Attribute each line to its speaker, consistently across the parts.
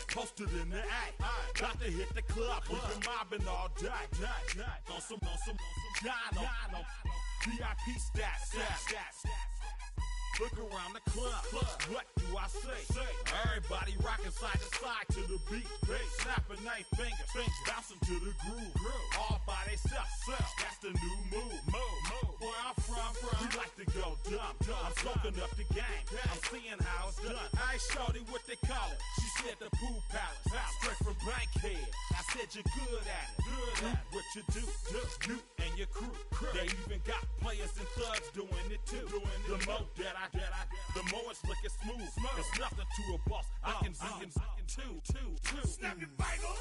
Speaker 1: posted in the act. Got to hit the club, we've been mobbing all day. On some John, VIP stats. Look around the club, what do I say? Everybody rocking side to side to the beat. Snapping their fingers, bouncing to the groove. All by themselves, that's the new move. Where I'm from, we like to go dumb. I'm soaking up the game, I'm seeing how it's done. I ain't shorty what they call it. She said the pool palace, straight from Bankhead. I said you're good at it. What you do, you and your crew. They even got players and thugs doing it too. The more that the more it's looking smooth. It's nothing to a boss. I can two.
Speaker 2: Snap your fingers,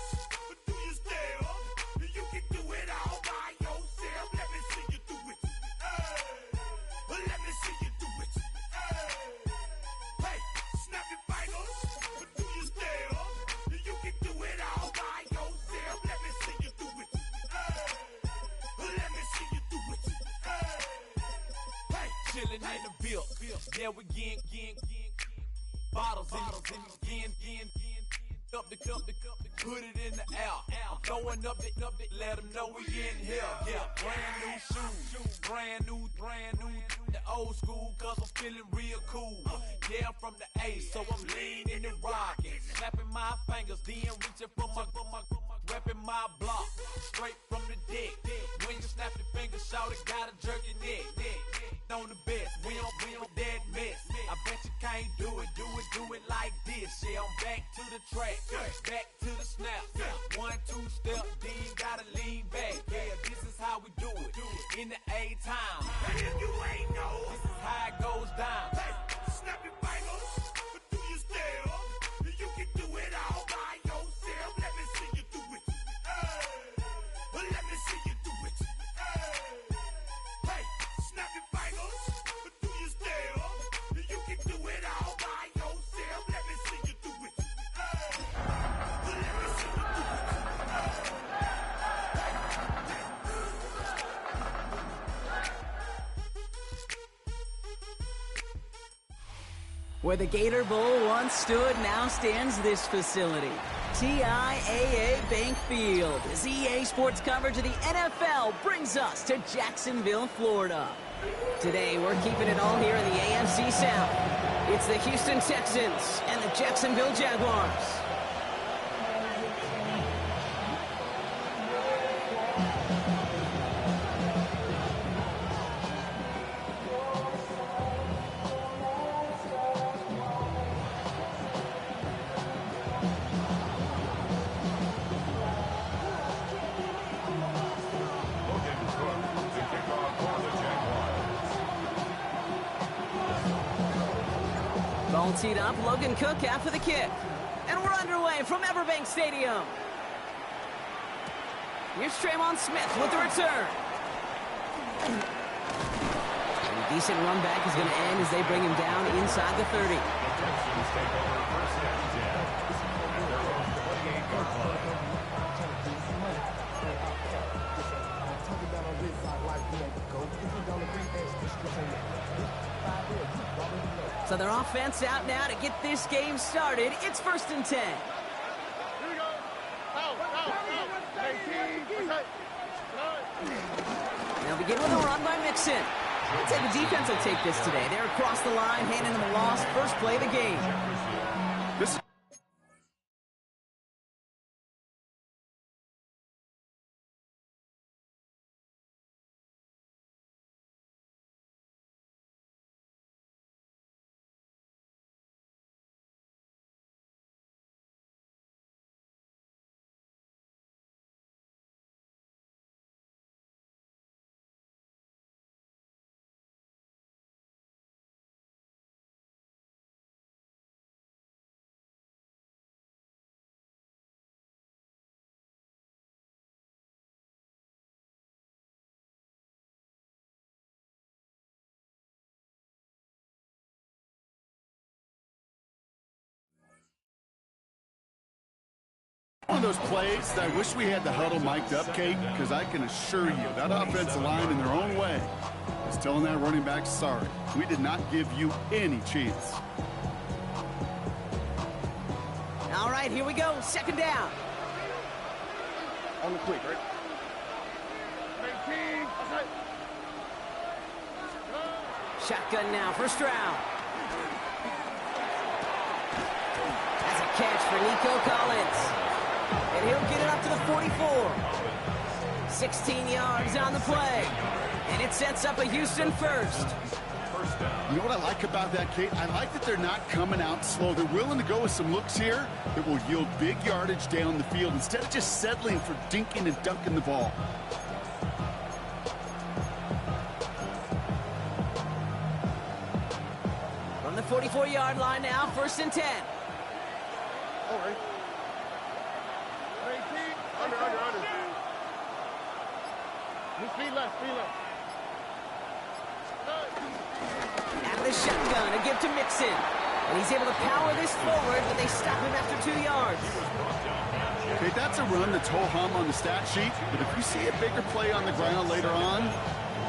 Speaker 2: but do you still? You can do it all by yourself. Let me see you do it. Let me see you do it. Hey, snap your fingers, but do you still? You can do it all by yourself. Let me see you do it. Let me see you do it. Hey,
Speaker 3: chillin' in the bill. Yeah, we again. Bottles in again. Up the cup, put it in the air. I'm throwing up the, let them know we in here. Yeah, brand new shoes, brand new. The old school, cause I'm feeling real cool. Yeah, I'm from the A, so I'm leaning and rocking. Snapping my fingers, then reaching for my repping my block. Straight from the deck. When you snap your fingers, shout it, gotta jerk your neck. On the best, we don't dead mess. I bet you can't do it like this. Yeah, I'm back to the track, back to the snap. 1, 2 step, then gotta lean back. Yeah, this is how we do it in the A time.
Speaker 2: and if you ain't know,
Speaker 3: This is how it goes down.
Speaker 2: hey, snap your fingers, but do you still? You can do it all by yourself. Let me see you do it. Let me see you do it. Hey, snap your fingers, but do you still? You can do it all by yourself. Let me see you do it. Let me see you do it.
Speaker 4: Where the Gator Bowl once stood, now stands this facility. TIAA Bank Field, as EA Sports coverage of the NFL brings us to Jacksonville, Florida. Today, we're keeping it all here in the AFC South. It's the Houston Texans and the Jacksonville Jaguars. Ball teed up, Logan Cook after the kick. And we're underway from Everbank Stadium. Here's Traymon Smith with the return. And a decent run back is going to end as they bring him down inside the 30. So their offense out now to get this game started. It's 1st and 10. They'll begin with a run by Mixon. I'd say the defense will take this today. They're across the line, handing them a loss. First play of the game.
Speaker 5: One of those plays that I wish we had the huddle mic'd up, Kate, because I can assure you that offensive line in their own way is telling that running back, sorry, we did not give you any chance.
Speaker 4: right, here we go. Second down.
Speaker 5: On the quick, right?
Speaker 4: Shotgun now, first round. That's a catch for Nico Collins. And he'll get it up to the 44. 16 yards on the play. And it sets up a Houston first.
Speaker 5: You know what I like about that, Kate? I like that they're not coming out slow. They're willing to go with some looks here that will yield big yardage down the field instead of just settling for dinking and dunking the ball.
Speaker 4: From the 44-yard line now, first and 10.
Speaker 5: All right. Under. Speed left.
Speaker 4: Out of the shotgun, a give to Mixon. And he's able to power this forward, but they stop him after 2 yards.
Speaker 5: Okay, that's a run that's ho-hum on the stat sheet, but if you see a bigger play on the ground later on,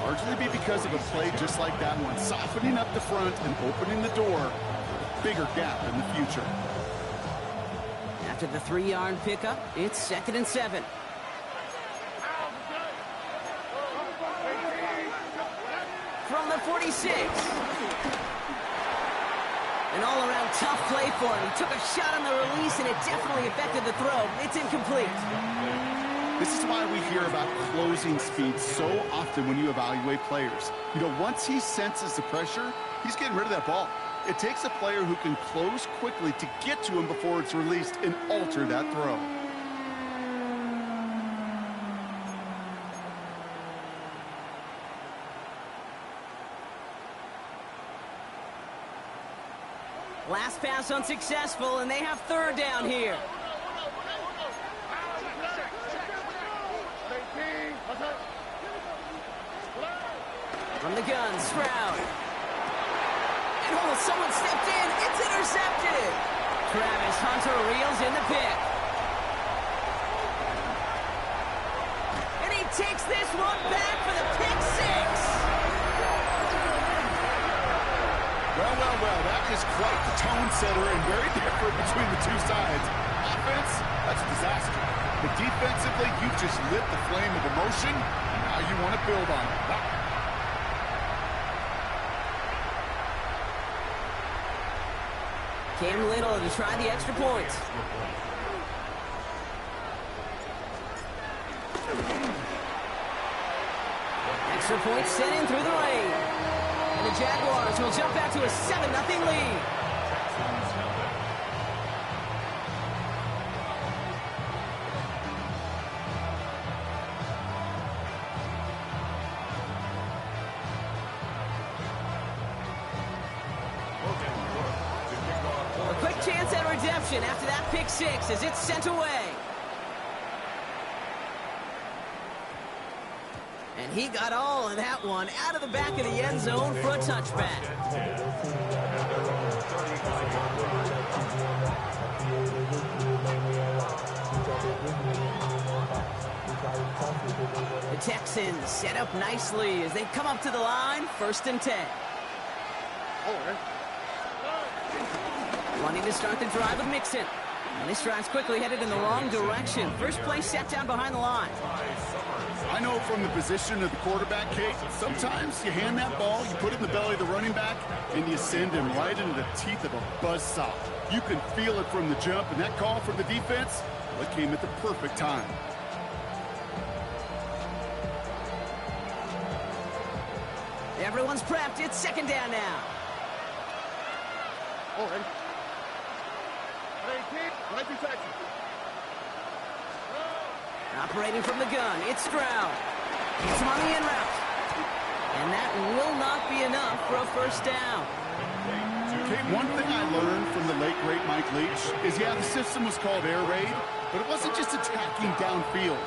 Speaker 5: largely be because of a play just like that one, softening up the front and opening the door for a bigger gap in the future.
Speaker 4: After the 3-yard pickup, it's second and 7. From the 46. An all-around tough play for him. He took a shot on the release, and it definitely affected the throw. It's incomplete.
Speaker 5: This is why we hear about closing speed so often when you evaluate players. You know, once he senses the pressure, he's getting rid of that ball. It takes a player who can close quickly to get to him before it's released and alter that throw.
Speaker 4: Last pass unsuccessful, and they have third down here. From the gun, Stroud. And oh, someone stepped in. It's intercepted. Travis Hunter reels in the pick. And he takes this one back for the pick six.
Speaker 5: Well, that is quite the tone setter and very different between the two sides. Offense, that's a disaster. But defensively, you just lit the flame of emotion, and now you want to build on it. Wow.
Speaker 4: Cam Little to try the extra point. Extra point sent in through the rain. And the Jaguars will jump back to a 7-0 lead. A quick chance at redemption after that pick six as it's sent away. And he got all of that one out of the back of the end zone for a touchback. The Texans set up nicely as they come up to the line, first and 10. Wanting to start the drive with Mixon. And this drive's quickly headed in the wrong direction. First play set down behind the line.
Speaker 5: I know from the position of the quarterback, Kate, sometimes you hand that ball, you put it in the belly of the running back, and you send him right into the teeth of a buzzsaw. You can feel it from the jump, and that call from the defense, well, it came at the perfect time.
Speaker 4: Everyone's prepped. It's second down now.
Speaker 5: All right. Right through Texas.
Speaker 4: Operating from the gun, it's Stroud. Gets him on the in route. And that will not be enough for a first down.
Speaker 5: Okay, one thing I learned from the late, great Mike Leach is, yeah, the system was called air raid, but it wasn't just attacking downfield.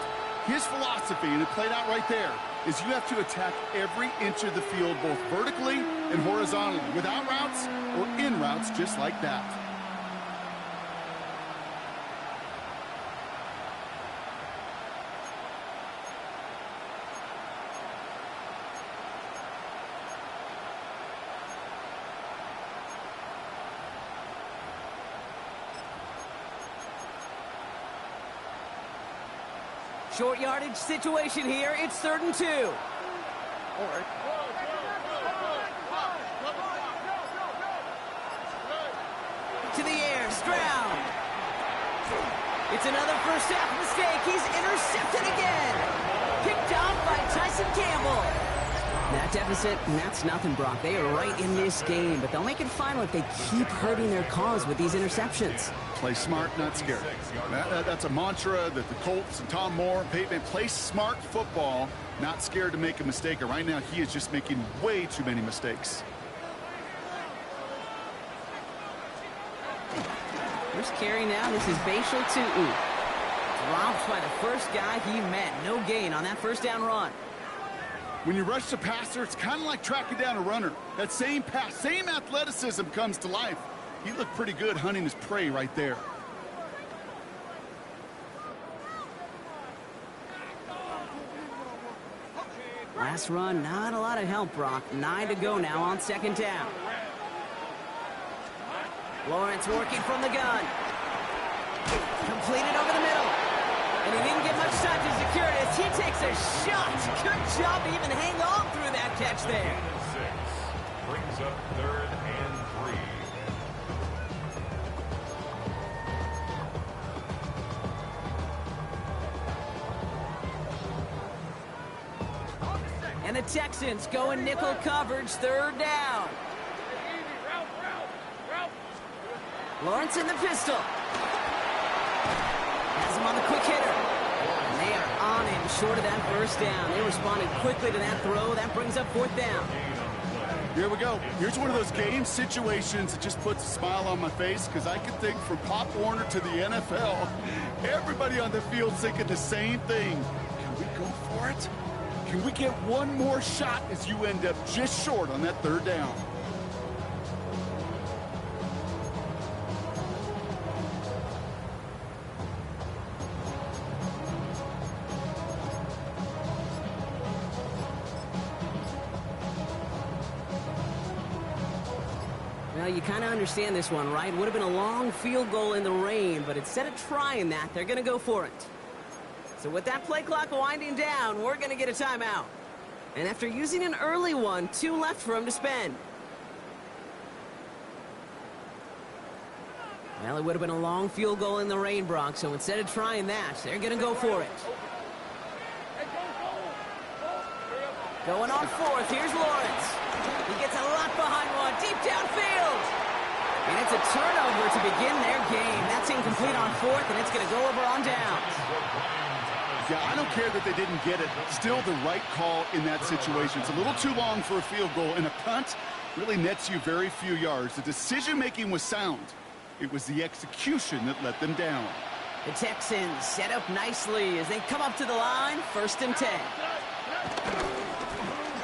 Speaker 5: His philosophy, and it played out right there, is you have to attack every inch of the field, both vertically and horizontally, without routes or in routes just like that.
Speaker 4: Short yardage situation here. It's 3rd and 2. To the air, Stroud. It's another first half mistake. He's intercepted again. Picked off by Tyson Campbell. That deficit, that's nothing, Brock. They are right in this game, but they'll make it final if they keep hurting their cause with these interceptions.
Speaker 5: Play smart, not scared. That's a mantra that the Colts and Tom Moore and Peyton play smart football, not scared to make a mistake. And right now, he is just making way too many mistakes.
Speaker 4: First carry now. This is Bashal Tu'u. Dropped by the first guy he met. No gain on that first down run.
Speaker 5: When you rush the passer, it's kind of like tracking down a runner. That same pass, same athleticism comes to life. He looked pretty good hunting his prey right there.
Speaker 4: Last run, not a lot of help, Brock. 9 to go now on 2nd down. Lawrence working from the gun. Completed over the middle. And he didn't get much time to secure it as he takes a shot. Good job to even hang on through that catch there.
Speaker 6: 6 brings up 3rd and 3.
Speaker 4: And the Texans go in nickel coverage, 3rd down. Lawrence in the pistol. Has him on the quick hitter. And they are on him short of that first down. They responded quickly to that throw. That brings up 4th down.
Speaker 5: Here we go. Here's one of those game situations that just puts a smile on my face because I can think from Pop Warner to the NFL, everybody on the field thinking the same thing. Can we go for it? Can we get one more shot as you end up just short on that 3rd down?
Speaker 4: Well, you kind of understand this one, right? Would have been a long field goal in the rain, but instead of trying that, they're going to go for it. So with that play clock winding down, we're going to get a timeout. And after using an early one, 2 left for him to spend. Well, it would have been a long field goal in the rain, Brock, so instead of trying that, they're going to go for it. Going on 4th, here's Lawrence. He gets a lot behind one, deep downfield. And it's a turnover to begin their game. That's incomplete on 4th, and it's going to go over on downs.
Speaker 5: Yeah, I don't care that they didn't get it. Still the right call in that situation. It's a little too long for a field goal, and a punt really nets you very few yards. The decision-making was sound. It was the execution that let them down.
Speaker 4: The Texans set up nicely as they come up to the line, 1st and 10.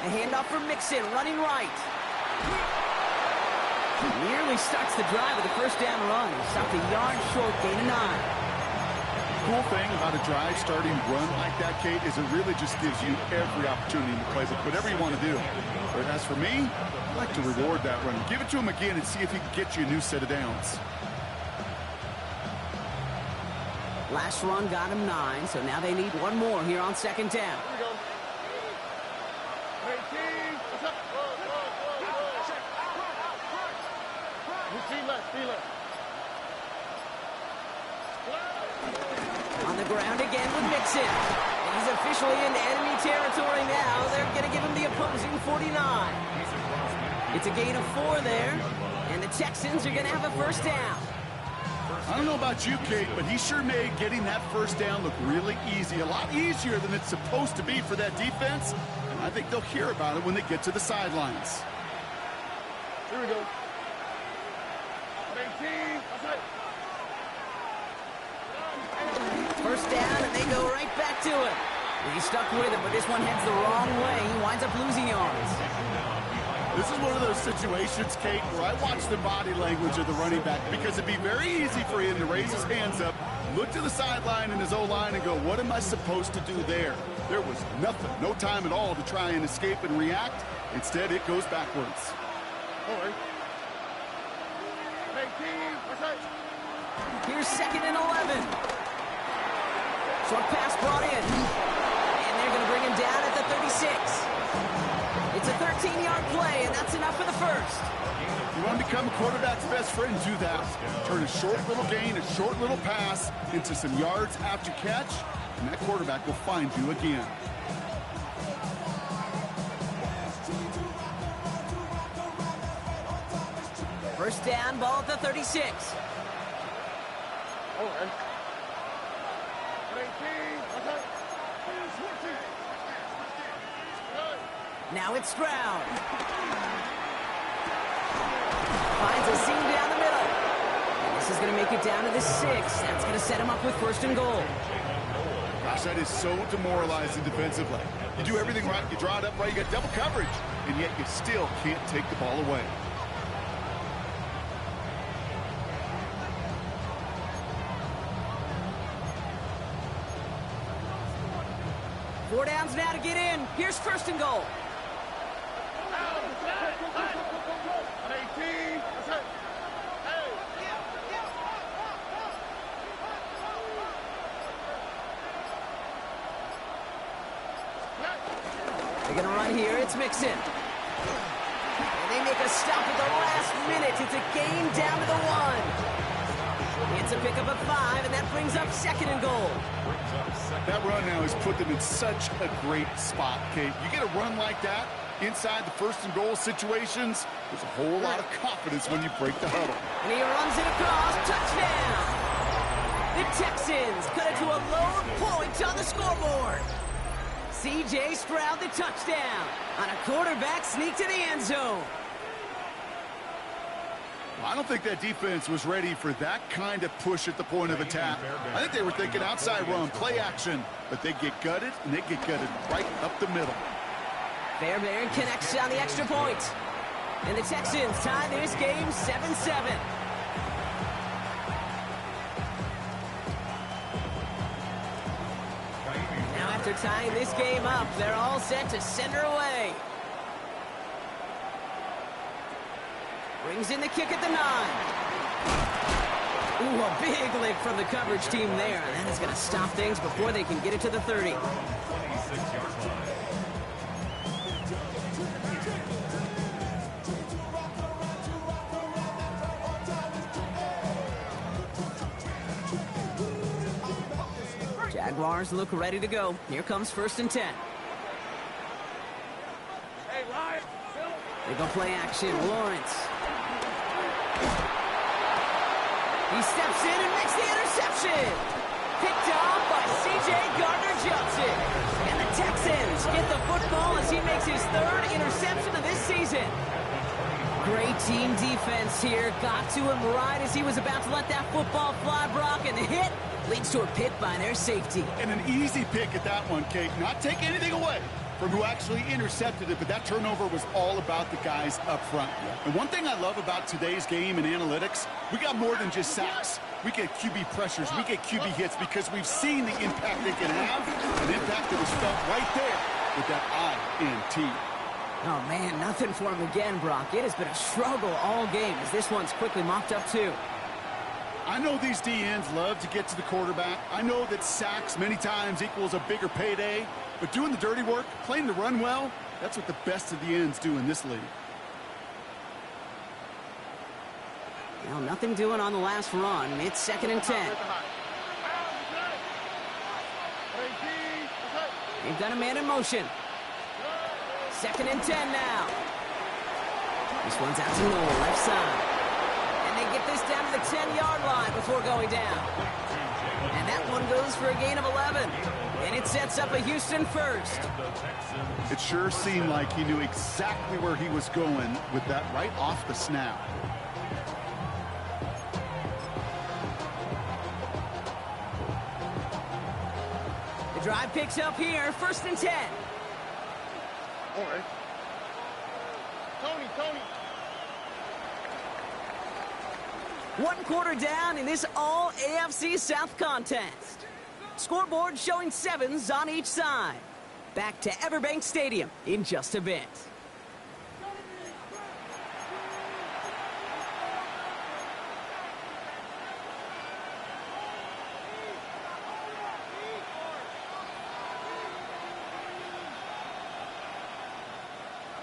Speaker 4: A handoff for Mixon, running right. Nearly starts the drive with a first down run. Stopped a yard short, gain of 9.
Speaker 5: Cool thing about a drive starting run like that, Kate, is it really just gives you every opportunity to play whatever you want to do. But as for me, I like to reward that run. Give it to him again and see if he can get you a new set of downs.
Speaker 4: Last run got him 9, so now they need one more here on 2nd down. On the ground again with Mixon. And he's officially into enemy territory now. They're going to give him the opposing 49. It's a gain of 4 there. And the Texans are going to have a first down.
Speaker 5: I don't know about you, Kate, but he sure made getting that first down look really easy. A lot easier than it's supposed to be for that defense. And I think they'll hear about it when they get to the sidelines.
Speaker 2: Here we go.
Speaker 4: First down, and they go right back to it. He's stuck with it, but this one heads the wrong way. He winds up losing yards.
Speaker 5: This is one of those situations, Kate, where I watch the body language of the running back because it'd be very easy for him to raise his hands up, look to the sideline in his O-line and go, what am I supposed to do there? There was nothing, no time at all to try and escape and react. Instead, it goes backwards.
Speaker 4: Here's 2nd and 11. Short pass brought in. And they're going to bring him down at the 36. It's a 13-yard play, and that's enough for the first.
Speaker 5: You want to become a quarterback's best friend, do that. Turn a short little gain, a short little pass into some yards after catch, and that quarterback will find you again.
Speaker 4: First down, ball at the 36. Now it's Stroud. Finds a seam down the middle. And this is going to make it down to the 6. That's going to set him up with first and goal.
Speaker 5: Gosh, that is so demoralizing defensively. You do everything right, you draw it up right, you got double coverage, and yet you still can't take the ball away.
Speaker 4: Four downs now to get in. Here's first and goal. They're going to run here. It's Mixon. And they make a stop at the last minute. It's a gain down to the 1. It's a pickup of 5, and that brings up second and goal.
Speaker 5: That run now has put them in such a great spot, Kate. You get a run like that inside the first and goal situations, there's a whole lot of confidence when you break the huddle.
Speaker 4: And he runs it across. Touchdown! The Texans cut it to a lone point on the scoreboard. C.J. Stroud the touchdown on a quarterback sneak to the end zone.
Speaker 5: I don't think that defense was ready for that kind of push at the point of attack. I think they were thinking outside run, play action, but they get gutted, and they get gutted right up the middle.
Speaker 4: Fairbairn connects on the extra point. And the Texans tie this game 7-7. Now after tying this game up, they're all set to send her away. Brings in the kick at the 9. Ooh, a big lick from the coverage team there. That is going to stop things before they can get it to the 30.
Speaker 6: 26-yard line.
Speaker 4: Jaguars look ready to go. Here comes first and 10. They go play action. Lawrence. He steps in and makes the interception. Picked off by C.J. Gardner-Johnson. And the Texans get the football as he makes his third interception of this season. Great team defense here. Got to him right as he was about to let that football fly, Brock, and the hit leads to a pick by their safety.
Speaker 5: And an easy pick at that one, Kate. Not take anything away from who actually intercepted it, but that turnover was all about the guys up front. And one thing I love about today's game and analytics, we got more than just sacks. We get QB pressures, we get QB hits because we've seen the impact they can have, an impact that was felt right there with that INT.
Speaker 4: Oh, man, nothing for him again, Brock. It has been a struggle all game as this one's quickly mocked up, too.
Speaker 5: I know these DNs love to get to the quarterback. I know that sacks many times equals a bigger payday, but doing the dirty work, playing the run well, that's what the best of the ends do in this league.
Speaker 4: Well, nothing doing on the last run. It's second and 10. They've got a man in motion. Second and 10 now. This one's out to Noel, left side. And they get this down to the 10-yard line before going down. And that one goes for a gain of 11. And it sets up a Houston first.
Speaker 5: It sure seemed like he knew exactly where he was going with that right off the snap.
Speaker 4: The drive picks up here, first and 10.
Speaker 2: All right. Tony.
Speaker 4: One quarter down in this all-AFC South contest. Scoreboard showing 7s on each side. Back to Everbank Stadium in just a bit.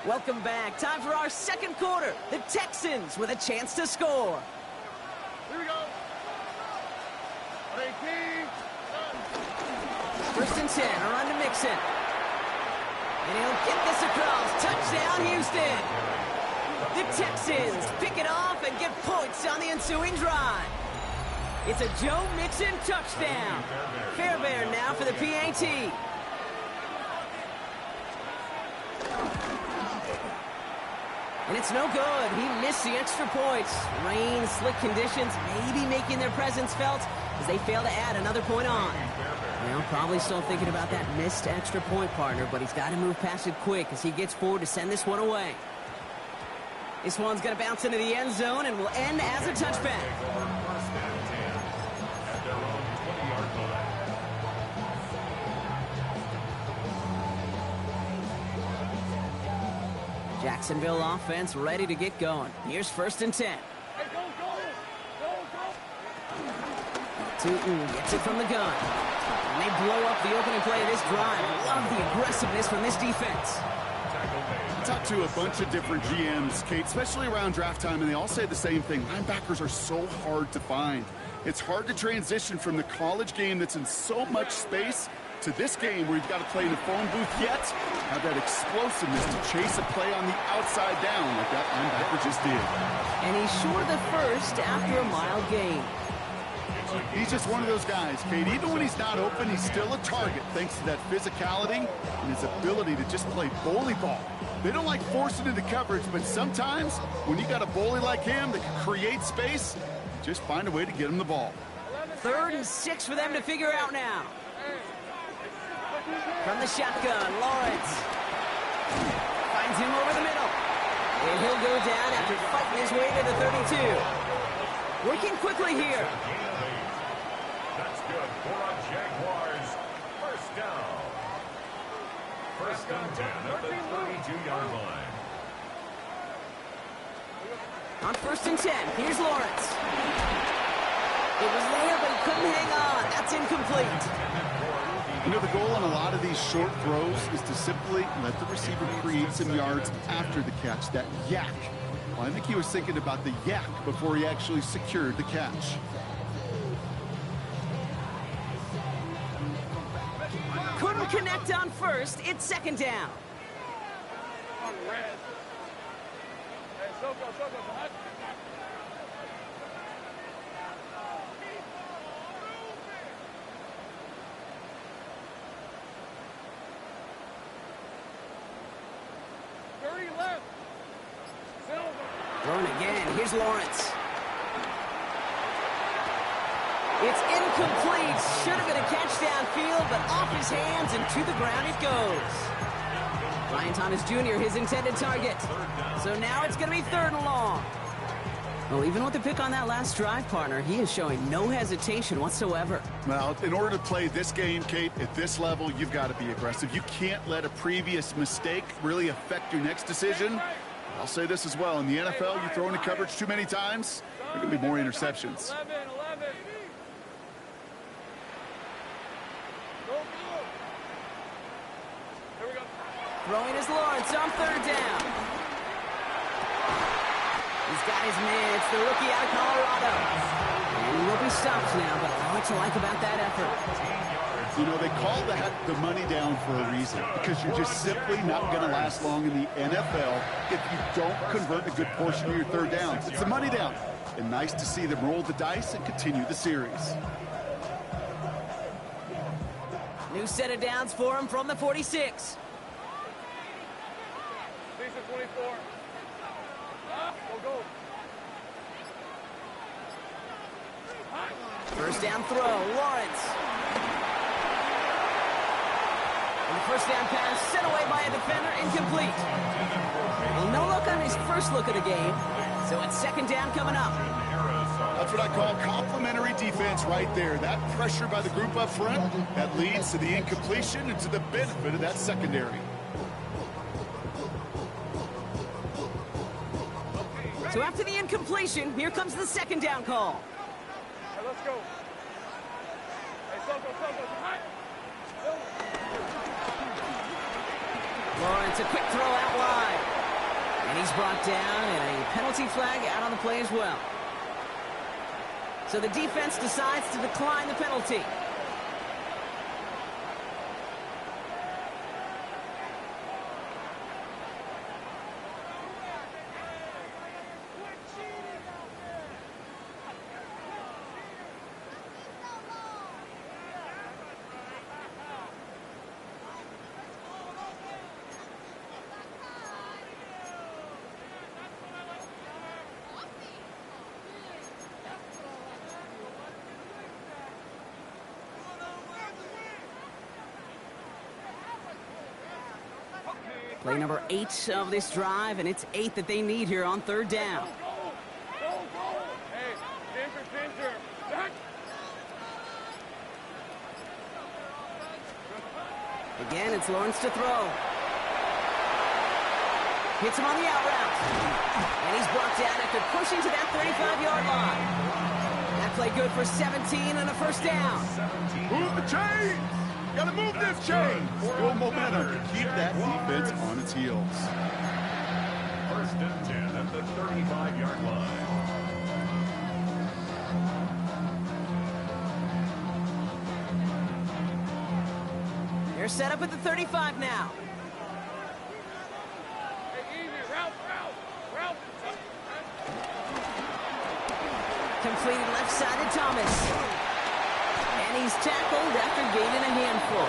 Speaker 4: Welcome back. Time for our second quarter. The Texans with a chance to score.
Speaker 5: Here we go.
Speaker 4: First and 10, a run to Mixon. And he'll get this across. Touchdown, Houston. The Texans pick it off and get points on the ensuing drive. It's a Joe Mixon touchdown. Fairbairn now for the PAT. And it's no good. He missed the extra points. Rain, slick conditions, maybe making their presence felt as they fail to add another point on. Well, probably still thinking about that missed extra point, partner, but he's got to move past it quick as he gets forward to send this one away. This one's going to bounce into the end zone and will end as a touchback.
Speaker 6: First and 10 at their own 20-yard line.
Speaker 4: Jacksonville offense ready to get going. Here's first and 10. Tootin gets it from the gun. And they blow up the opening play of this drive. Love the aggressiveness from this defense.
Speaker 5: I talked to a bunch of different GMs, Kate, especially around draft time, and they all say the same thing. Linebackers are so hard to find. It's hard to transition from the college game that's in so much space to this game where you've got to play in the phone booth yet have that explosiveness to chase a play on the outside down like that linebacker just did.
Speaker 4: And he's short of the first after a mild gain.
Speaker 5: He's just one of those guys, Kate. Even when he's not open, he's still a target thanks to that physicality and his ability to just play bully ball. They don't like forcing into coverage, but sometimes when you got a bully like him that can create space, just find a way to get him the ball.
Speaker 4: 3rd and 6 for them to figure out now. From the shotgun, Lawrence finds him over the middle. And he'll go down after fighting his way to the 32. Working quickly here.
Speaker 6: That's good for a Jaguars. First down. First and 10 at the 32-yard line.
Speaker 4: On first and 10, here's Lawrence. It was there, but he couldn't hang on. That's incomplete.
Speaker 5: You know, the goal on a lot of these short throws is to simply let the receiver create some yards after the catch, that yak. Well, I think he was thinking about the yak before he actually secured the catch.
Speaker 4: Couldn't connect on first. It's second down. Throwing again. Here's Lawrence. It's incomplete. Should have been a catch downfield, but off his hands and to the ground it goes. Brian Thomas Jr., his intended target. So now it's going to be 3rd and long. Well, even with the pick on that last drive, partner, he is showing no hesitation whatsoever.
Speaker 5: Well, in order to play this game, Kate, at this level, you've got to be aggressive. You can't let a previous mistake really affect your next decision. I'll say this as well. In the NFL, you throw into coverage too many times, there are going to be more interceptions.
Speaker 4: Throwing is Lawrence on 3rd down. He's got his man. It's the rookie out of Colorado. And he will be stopped now, but what to like about that effort?
Speaker 5: You know, they call that the money down for a reason, because you're just simply not going to last long in the NFL if you don't convert a good portion of your 3rd downs. It's the money down. And nice to see them roll the dice and continue the series.
Speaker 4: New set of downs for him from the 46.
Speaker 7: 24. Go.
Speaker 4: First down throw, Lawrence. And the first down pass sent away by a defender, incomplete. Well, no look on his first look of the game, so it's 2nd down coming up.
Speaker 5: That's what I call complimentary defense right there. That pressure by the group up front, that leads to the incompletion and to the benefit of that secondary.
Speaker 4: So after the incompletion, here comes the 2nd down call.
Speaker 7: Hey, let's go. Hey, Soko.
Speaker 4: Lawrence, a quick throw out wide. And he's brought down, and a penalty flag out on the play as well. So the defense decides to decline the penalty. Play number 8 of this drive, and it's 8 that they need here on third down.
Speaker 7: Hey, ginger. Back.
Speaker 4: Again, it's Lawrence to throw. Hits him on the out route. And he's brought down after pushing to that 35-yard line. That play good for 17 and a first down.
Speaker 5: Move the chains! Gotta move this chain! Full momentum to keep that defense on its heels.
Speaker 6: First and 10 at the 35-yard line.
Speaker 4: They're set up at the 35 now.
Speaker 7: Hey, easy. Route.
Speaker 4: Completed left side to Thomas. And he's tackled after gaining a handful.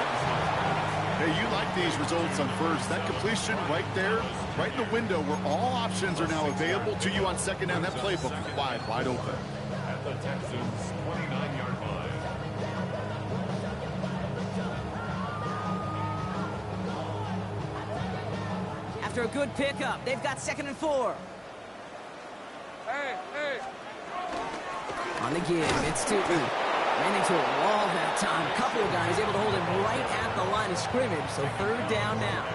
Speaker 5: Hey, you like these results on first. That completion right there, right in the window where all options are now available to you on second down. That playbook is wide open.
Speaker 6: At the Texans' 29-yard line.
Speaker 4: After a good pickup, they've got 2nd and 4.
Speaker 7: Hey.
Speaker 4: On the give, it's Tootin. Ran into a wall that time. A couple of guys able to hold him right at the line of scrimmage, so third down now.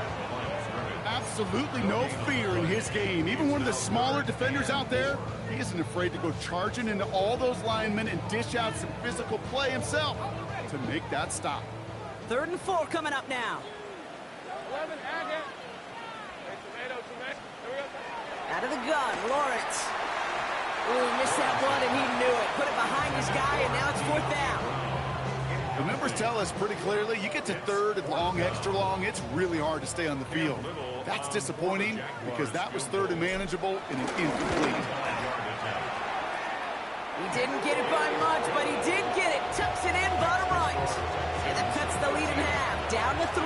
Speaker 5: Absolutely no fear in his game. Even one of the smaller defenders out there, he isn't afraid to go charging into all those linemen and dish out some physical play himself to make that stop.
Speaker 4: 3rd and 4 coming up now.
Speaker 7: 11, Agate. Hey, tomato. Here we go.
Speaker 4: Out of the gun, Lawrence. Ooh, missed that one, and he knew it. Put it behind his guy, and now it's 4th down.
Speaker 5: The numbers tell us pretty clearly, you get to 3rd and long, extra long, it's really hard to stay on the field. That's disappointing because that was 3rd and manageable and an incomplete.
Speaker 4: He didn't get it by much, but he did get it. Tucks it in, bottom right. And that cuts the lead in half, down to 3.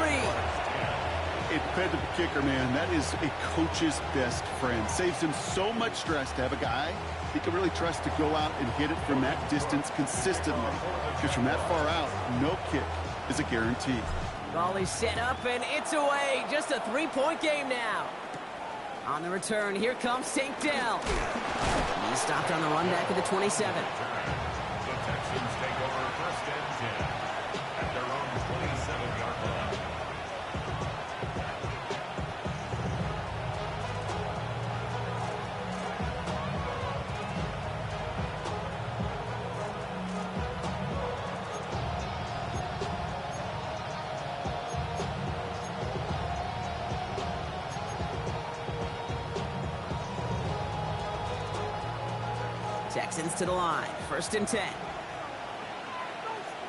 Speaker 5: A dependable kicker, man, that is a coach's best friend. Saves him so much stress to have a guy he can really trust to go out and hit it from that distance consistently. Because from that far out, no kick is a guarantee.
Speaker 4: Ball is set up, and it's away. Just a 3-point game now. On the return, here comes St. Del. He stopped on the run back at the 27.
Speaker 6: The Texans take over first and 10 at their own 27-yard line.
Speaker 4: Texans to the line. 1st and 10.
Speaker 7: Here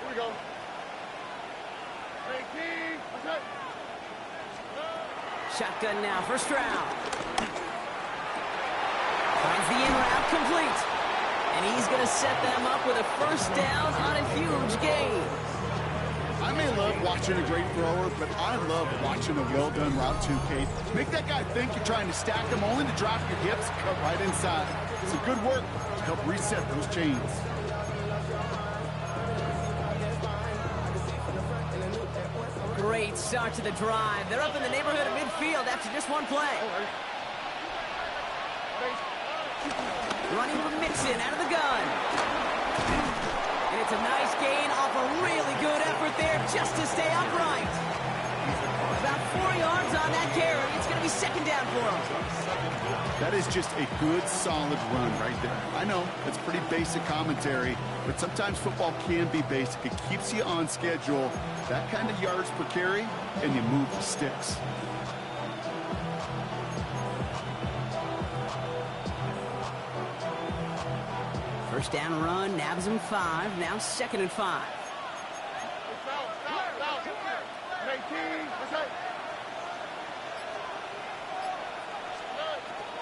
Speaker 7: we go. Hey, King. Okay.
Speaker 4: Shotgun now, 1st round. Finds the in route complete. And he's going to set them up with a 1st down on a huge gain.
Speaker 5: I may love watching a great thrower, but I love watching a well-done route too, Kate. Make that guy think you're trying to stack him only to drop your hips, cut right inside. Some good work to help reset those chains.
Speaker 4: Great start to the drive. They're up in the neighborhood of midfield after just one play. Running with Mixon out of the gun. And it's a nice gain off a really good effort there just to stay upright. About 4 yards on that carry. It's going to be 2nd down for him.
Speaker 5: That is just a good, solid run right there. I know, it's pretty basic commentary, but sometimes football can be basic. It keeps you on schedule, that kind of yards per carry, and you move the sticks.
Speaker 4: First down run, nabs him 5. Now 2nd and 5.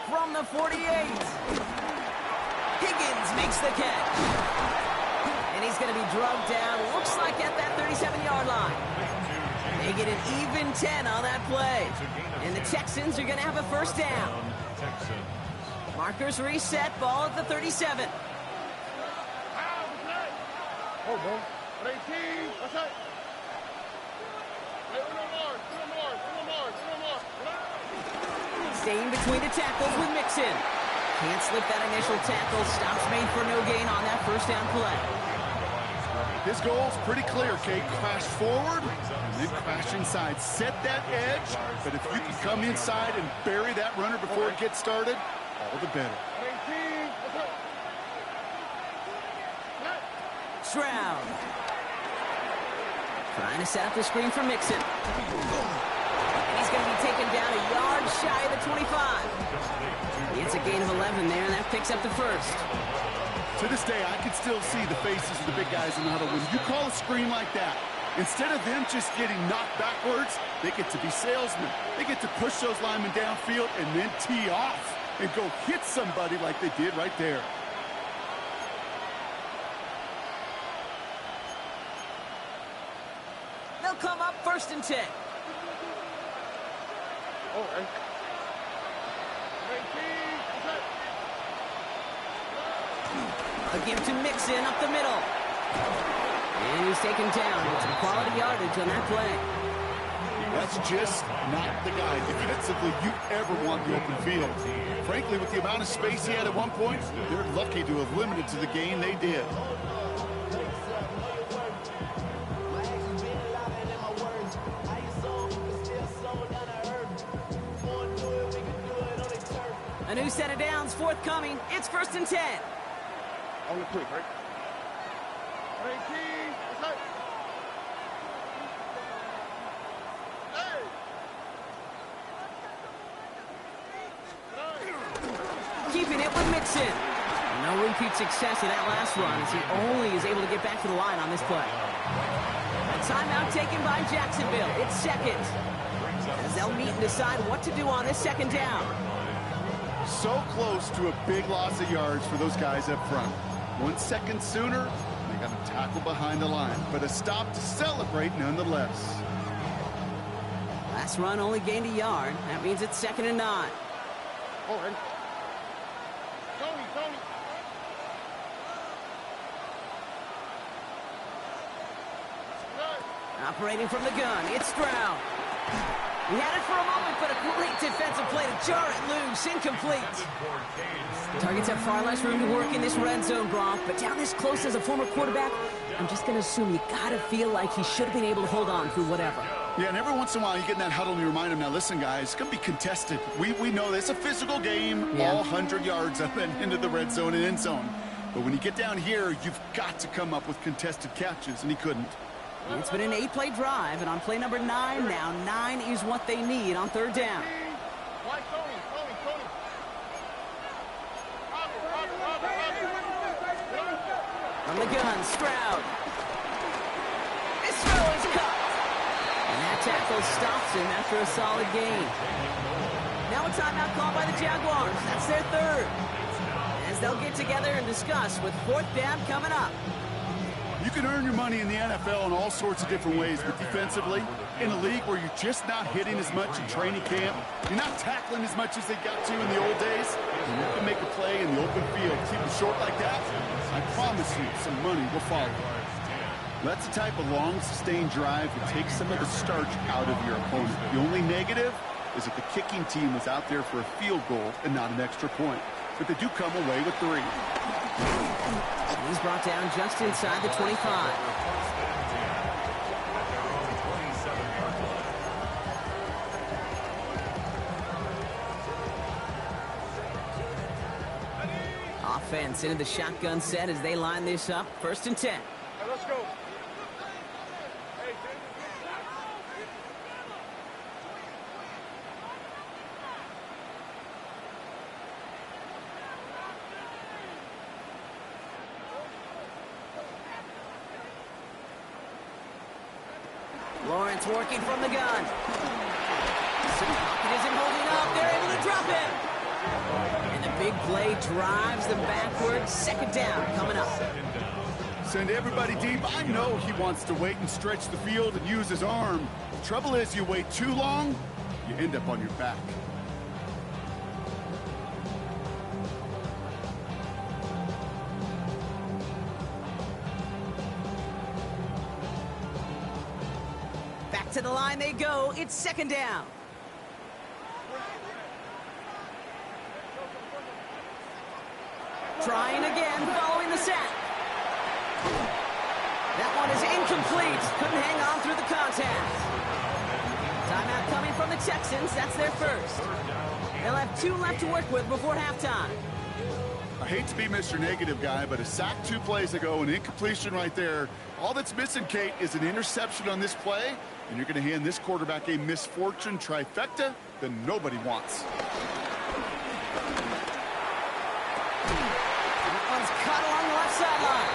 Speaker 4: From the 48. Higgins makes the catch. And he's going to be drugged down, looks like at that 37-yard line. They get an even 10 on that play. And the Texans are going to have a first down. Markers reset, ball at the 37. Staying between the tackles with Mixon. Can't slip that initial tackle. Stops made for no gain on that first down play.
Speaker 5: His goal's pretty clear, Kate. Crash forward and then crash inside. Set that edge, but if you can come inside and bury that runner before it gets started, all the better.
Speaker 4: Stroud. Trying to set up the screen for Mixon. And he's going to be taken down a yard shy of the 25. It's a gain of 11 there, and that picks up the first.
Speaker 5: To this day, I can still see the faces of the big guys in the huddle. When you call a screen like that, instead of them just getting knocked backwards, they get to be salesmen. They get to push those linemen downfield and then tee off and go hit somebody like they did right there.
Speaker 4: They'll come up 1st and 10. A give to Mixon up the middle. And he's taken down. It's a quality yardage on that play.
Speaker 5: That's just not the guy defensively you ever want in the open field. Frankly, with the amount of space he had at one point, they're lucky to have limited to the gain they did.
Speaker 4: A new set of downs forthcoming. It's 1st and 10.
Speaker 7: On the quick, right?
Speaker 4: Keeping it with Mixon. No repeat success in that last run as he only is able to get back to the line on this play. A timeout taken by Jacksonville. It's 2nd. As they'll meet and decide what to do on this 2nd down.
Speaker 5: So close to a big loss of yards for those guys up front. 1 second sooner, they got a tackle behind the line, but a stop to celebrate nonetheless.
Speaker 4: Last run only gained a yard. That means it's 2nd and 9.
Speaker 7: Tony.
Speaker 4: Operating from the gun, it's Stroud. He had it for a moment, but a great defensive play to jar it loose. Incomplete. Targets have far less room to work in this red zone, Brock, but down this close as a former quarterback, I'm just going to assume you got to feel like he should have been able to hold on through whatever.
Speaker 5: Yeah, and every once in a while you get in that huddle and you remind him, now listen, guys, it's going to be contested. We know this. It's a physical game, all 100 yards up and into the red zone and end zone. But when you get down here, you've got to come up with contested catches, and he couldn't.
Speaker 4: It's been an 8-play drive, and on play number 9 now, 9 is what they need on 3rd down. From the gun, Stroud. This throw is cut. And that tackle stops him after a solid gain. Now a timeout called by the Jaguars. That's their 3rd. As they'll get together and discuss with 4th down coming up.
Speaker 5: You can earn your money in the NFL in all sorts of different ways, but defensively, in a league where you're just not hitting as much in training camp, you're not tackling as much as they got to in the old days, and you can make a play in the open field. Keep it short like that, I promise you some money will follow. That's the type of long, sustained drive that takes some of the starch out of your opponent. The only negative is that the kicking team was out there for a field goal and not an extra point. But they do come away with 3.
Speaker 4: He's brought down just inside the 25. Offense into the shotgun set as they line this up. 1st and 10.
Speaker 7: Let's go.
Speaker 4: Lawrence working from the gun. Pocket isn't holding up. They're able to drop it. And the big play drives them backwards. Second down coming up.
Speaker 5: Send everybody deep. I know he wants to wait and stretch the field and use his arm. The trouble is, you wait too long, you end up on your back.
Speaker 4: Back to the line they go. It's second down. Trying again, following the sack. That one is incomplete. Couldn't hang on through the contact. Timeout coming from the Texans. That's their first. They'll have 2 left to work with before halftime.
Speaker 5: I hate to be Mr. Negative guy, but a sack 2 plays ago, an incompletion right there. All that's missing, Kate, is an interception on this play, and you're going to hand this quarterback a misfortune trifecta that nobody wants.
Speaker 4: That one's cut along the left sideline.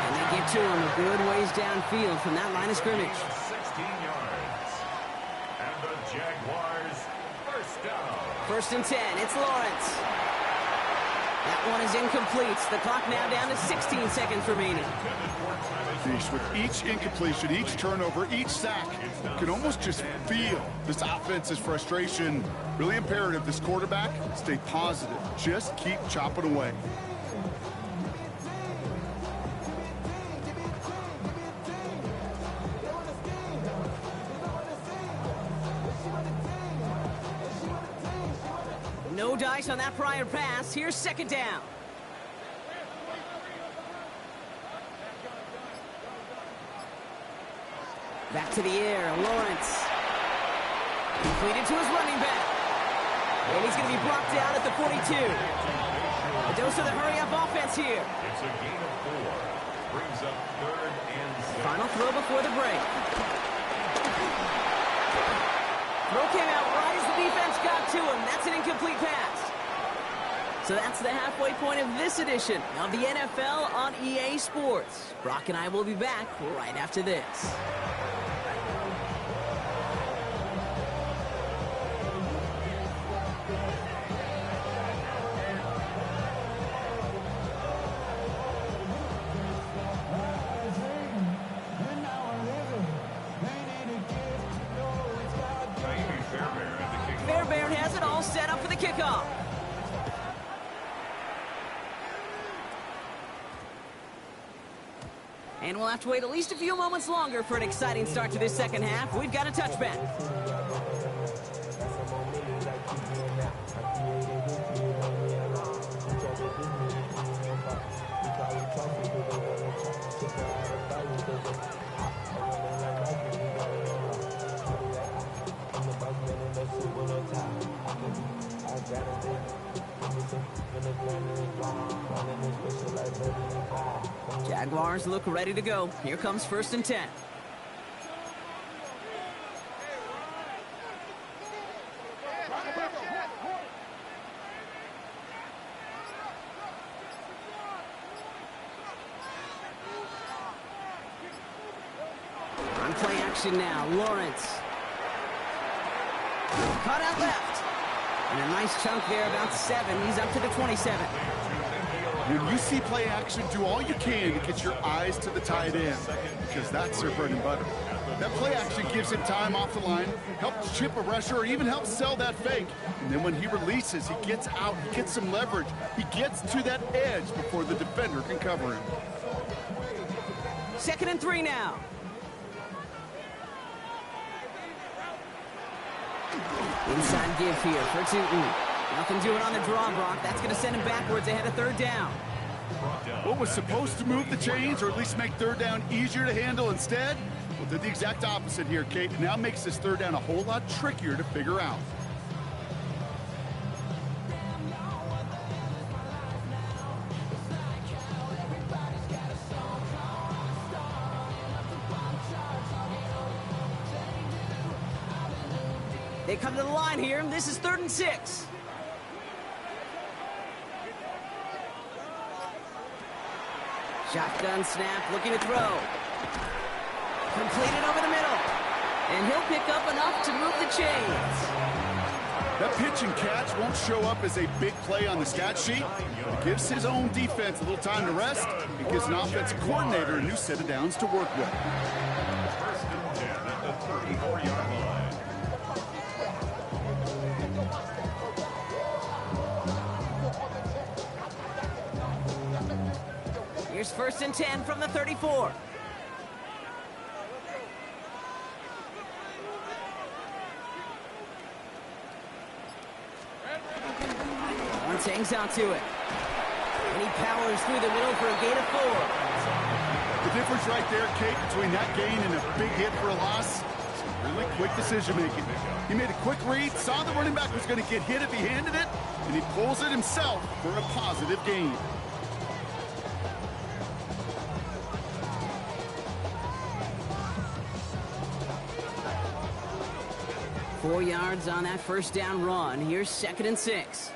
Speaker 4: And they get to him a good ways downfield from that line of scrimmage.
Speaker 6: 16 yards. And the Jaguars first down.
Speaker 4: First and 10. It's Lawrence. That one is incomplete. The clock now down to 16 seconds remaining.
Speaker 5: With each incompletion, each turnover, each sack, you can almost just feel this offense's frustration. Really imperative this quarterback stay positive. Just keep chopping away.
Speaker 4: No dice on that prior pass. Here's second down. Back to the air, Lawrence. Completed to his running back. And he's going to be brought down at the 42. A dose of the hurry-up offense here.
Speaker 6: It's a gain of 4. Brings up 3rd and 7.
Speaker 4: Final throw before the break. Throw came out right as the defense got to him. That's an incomplete pass. So that's the halfway point of this edition of the NFL on EA Sports. Brock and I will be back right after this. Fairbairn has it all set up for the kickoff. And we'll have to wait at least a few moments longer for an exciting start to this second half. We've got a touchback. Jaguars look ready to go. Here comes first and 10. On play action now, Lawrence. Cut out left. And a nice chunk there, about 7. He's up to the 27.
Speaker 5: When you see play action, do all you can to get your eyes to the tight end, because that's their bread and butter. That play action gives him time off the line, helps chip a rusher, or even helps sell that fake. And then when he releases, he gets out, he gets some leverage. He gets to that edge before the defender can cover him.
Speaker 4: 2nd and 3 now. Inside give here for Tootin. Nothing doing on the draw, Brock. That's going to send him backwards ahead of 3rd down.
Speaker 5: What was supposed to move the chains or at least make 3rd down easier to handle instead? Well, did the exact opposite here, Kate. It now makes this 3rd down a whole lot trickier to figure out.
Speaker 4: They come to the line here. This is 3rd and 6. Shotgun snap, looking to throw. Completed over the middle. And he'll pick up enough to move the chains.
Speaker 5: That pitch and catch won't show up as a big play on the stat sheet, but it gives his own defense a little time to rest. It gives an offensive coordinator a new set of downs to work with.
Speaker 6: First and 10 at the 34-yard line.
Speaker 4: Here's first and 10 from the 34. Lawrence hangs out to it. And he powers through the middle for a gain of 4.
Speaker 5: The difference right there, Kate, between that gain and a big hit for a loss, really quick decision-making. He made a quick read, saw the running back was going to get hit if he handed it, and he pulls it himself for a positive gain.
Speaker 4: Four yards on that first down run. Here's second and 6.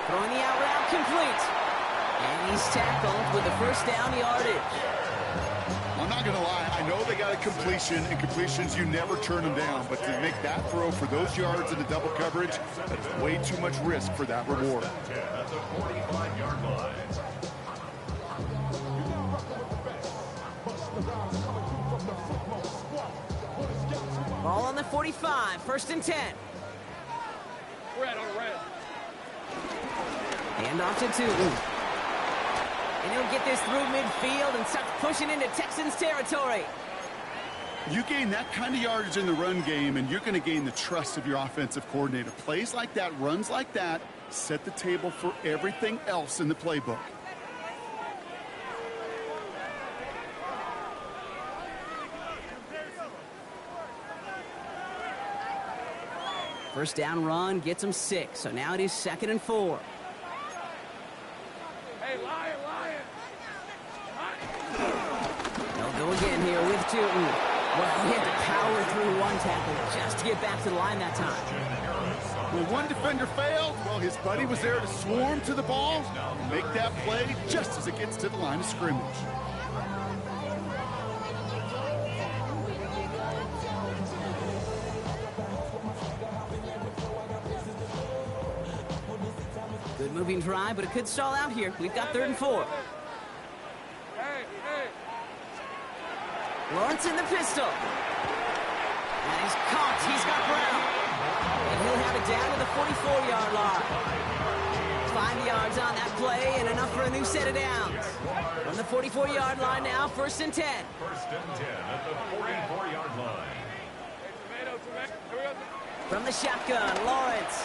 Speaker 4: Throwing the out route complete. And he's tackled with the first down yardage.
Speaker 5: I'm not going to lie, I know they got a completion, and completions, you never turn them down. But to make that throw for those yards in the double coverage, that's way too much risk for that reward.
Speaker 6: 10 at the 45-yard line.
Speaker 4: Ball on the 45, first and 10.
Speaker 7: Red on red.
Speaker 4: Hand off to 2. And he'll get this through midfield and start pushing into Texans territory.
Speaker 5: You gain that kind of yardage in the run game, and you're going to gain the trust of your offensive coordinator. Plays like that, runs like that, set the table for everything else in the playbook.
Speaker 4: First down run gets him 6, so now it is second and 4.
Speaker 7: Hey, lion, lion.
Speaker 4: They'll go again here with Tootin. Well, he had to power through one tackle just to get back to the line that time.
Speaker 5: When one defender failed, well, his buddy was there to swarm to the ball and make that play just as it gets to the line of scrimmage.
Speaker 4: Good moving drive, but it could stall out here. We've got third and 4.
Speaker 7: Hey, hey.
Speaker 4: Lawrence in the pistol. And he's caught. He's got Brown. And he'll have it down to the 44-yard line. 5 yards on that play and enough for a new set of downs. From the 44-yard line now, first and 10.
Speaker 6: First and 10 at the 44-yard line.
Speaker 7: Tomato, tomato.
Speaker 4: From the shotgun, Lawrence.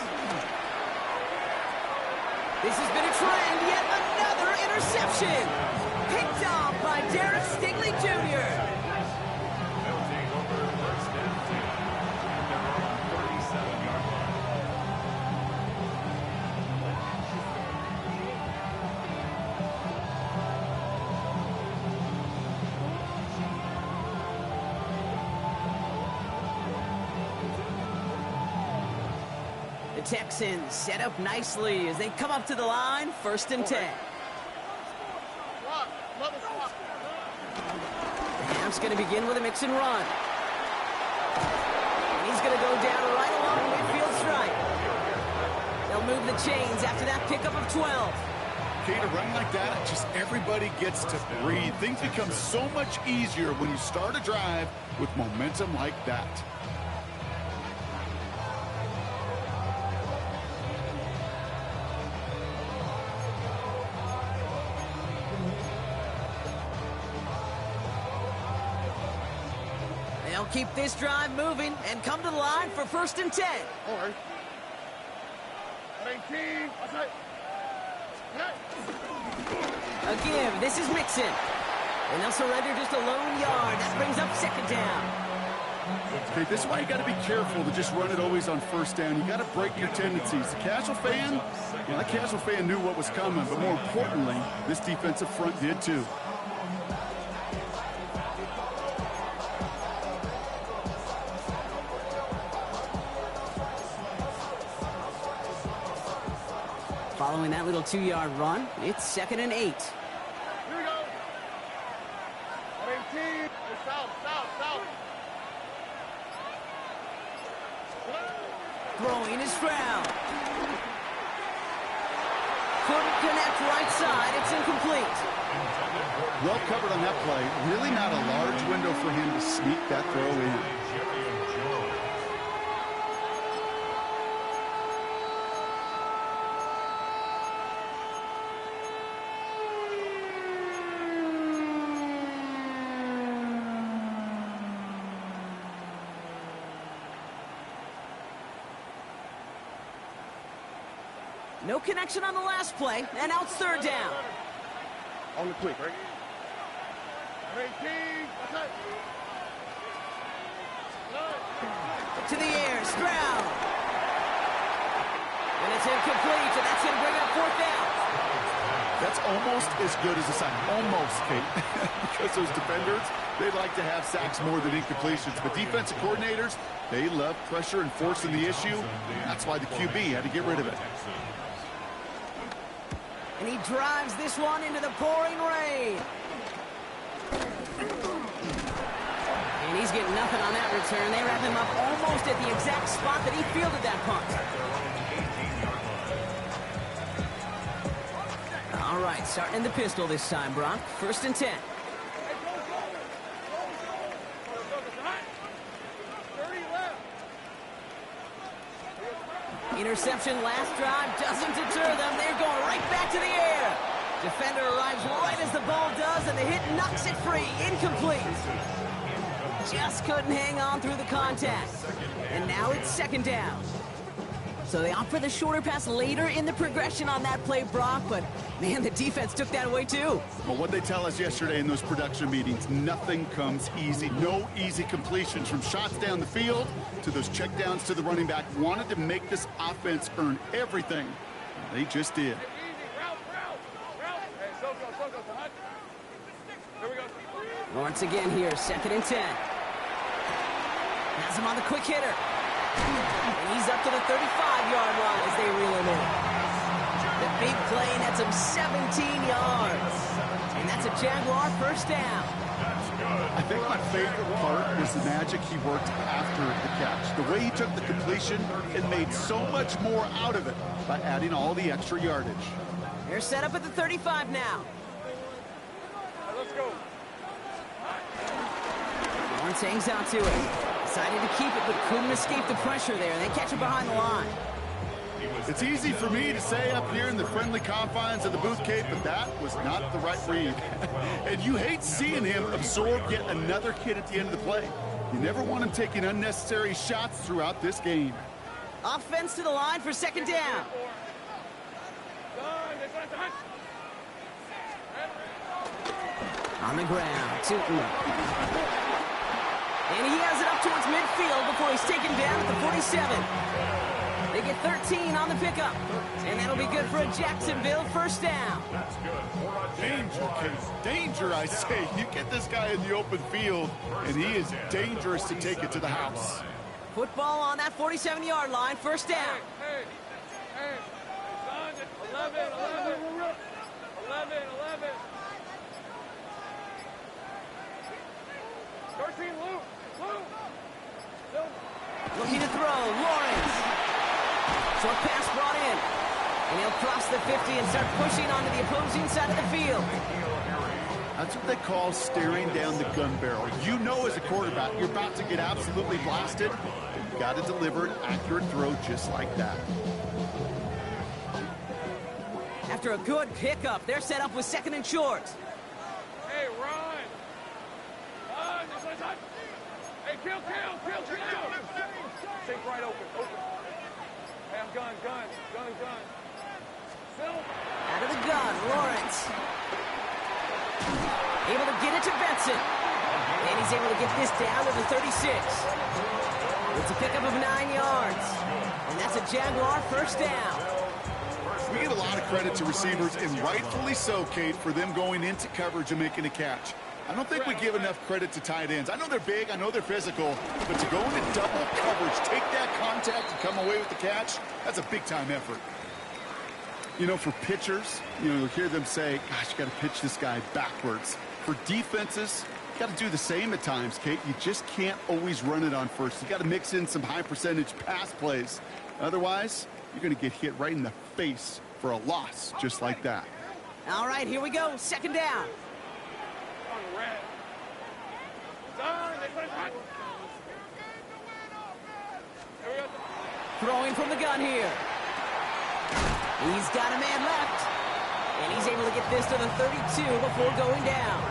Speaker 4: This has been a trend, yet another interception. Picked off by Derek Stingley Jr.
Speaker 6: They'll take over first and 10 at their own 37-yard line.
Speaker 4: The Texans set up nicely as they come up to the line, first and 10. The half's going to begin with a mix and run. And he's going to go down right along midfield stripe. They'll move the chains after that pickup of 12.
Speaker 5: Okay, to run like that, just everybody gets to breathe. Things become so much easier when you start a drive with momentum like that.
Speaker 4: They'll keep this drive moving and come to the line for first and 10.
Speaker 7: All right. 19.
Speaker 4: A give. This is Mixon. And they'll surrender just a lone yard. That brings up second down.
Speaker 5: Okay, this is why you got to be careful to just run it always on first down. You got to break your tendencies. The casual fan, well, that casual fan knew what was coming, but more importantly, this defensive front did too.
Speaker 4: Following that little 2-yard run, it's 2nd and 8.
Speaker 7: Here we go. 18. South.
Speaker 4: Throwing is Stroud. Couldn't connect right side. It's incomplete.
Speaker 5: Well covered on that play. Really not a large window for him to sneak that throw in.
Speaker 4: No connection on the last play, and now it's 3rd down.
Speaker 7: On the quick, right? 18.
Speaker 4: To the air, Stroud. And it's incomplete, and that's going to bring up 4th down.
Speaker 5: That's almost as good as a sack. Almost, Kate. Because those defenders, they like to have sacks more than incompletions. But defensive coordinators, they love pressure and forcing the issue. That's why the QB had to get rid of it.
Speaker 4: And he drives this one into the pouring rain. And he's getting nothing on that return. They wrap him up almost at the exact spot that he fielded that punt. All right, starting in the pistol this time, Brock. 1st and 10. Interception last drive doesn't deter them. They're going right back to the air. Defender arrives right as the ball does, and the hit knocks it free. Incomplete. Just couldn't hang on through the contact. And now it's 2nd down. So they opt for the shorter pass later in the progression on that play, Brock, but man, the defense took that away too.
Speaker 5: Well, what they tell us yesterday in those production meetings, nothing comes easy. No easy completions, from shots down the field to those checkdowns to the running back. Wanted to make this offense earn everything. They just did.
Speaker 4: Once again here, 2nd and 10. Has him on the quick hitter. And he's up to the 35-yard line as they reel him in. The big play nets him 17 yards. And that's a Jaguar 1st down.
Speaker 5: I think my favorite part was the magic he worked after the catch. The way he took the completion and made so much more out of it by adding all the extra yardage.
Speaker 4: They're set up at the 35 now.
Speaker 7: Let's go.
Speaker 4: Lawrence hangs out to it. Decided to keep it, but couldn't escape the pressure there. They catch it behind the line.
Speaker 5: It's easy for me to say up here in the friendly confines of the booth, Kate, but that was not the right read. And you hate seeing him absorb yet another hit at the end of the play. You never want him taking unnecessary shots throughout this game.
Speaker 4: Offense to the line for 2nd down. On the ground, Tootin. And he has it up towards midfield before he's taken down at the 47. They get 13 on the pickup. And that'll be good for a Jacksonville 1st down.
Speaker 5: Danger, Case. Danger, I say. You get this guy in the open field, and he is dangerous to take it to the house.
Speaker 4: Football on that 47-yard line, 1st down.
Speaker 7: Hey, son, 11. 13, Luke.
Speaker 4: Looking to throw, Lawrence. Short pass brought in. And he'll cross the 50 and start pushing onto the opposing side of the field.
Speaker 5: That's what they call staring down the gun barrel. You know as a quarterback, you're about to get absolutely blasted. You've got to deliver an accurate throw just like that.
Speaker 4: After a good pickup, they're set up with 2nd and short.
Speaker 7: Hey, run. Hey, kill. Take right open. Hey, I'm gun. Still.
Speaker 4: Out of the gun, Lawrence. Able to get it to Benson. And he's able to get this down to the 36. It's a pickup of 9 yards. And that's a Jaguar 1st down.
Speaker 5: We give a lot of credit to receivers, and rightfully so, Kate, for them going into coverage and making a catch. I don't think we give enough credit to tight ends. I know they're big, I know they're physical, but to go into double coverage, take that contact and come away with the catch, that's a big-time effort. You know, for pitchers, you'll hear them say, gosh, you got to pitch this guy backwards. For defenses, you got to do the same at times, Kate. You just can't always run it on first. You got to mix in some high percentage pass plays. Otherwise, you're going to get hit right in the face for a loss just like that.
Speaker 4: All right, here we go. Second down. Throwing from the gun here. He's got a man left. And he's able to get this to the 32 before going down.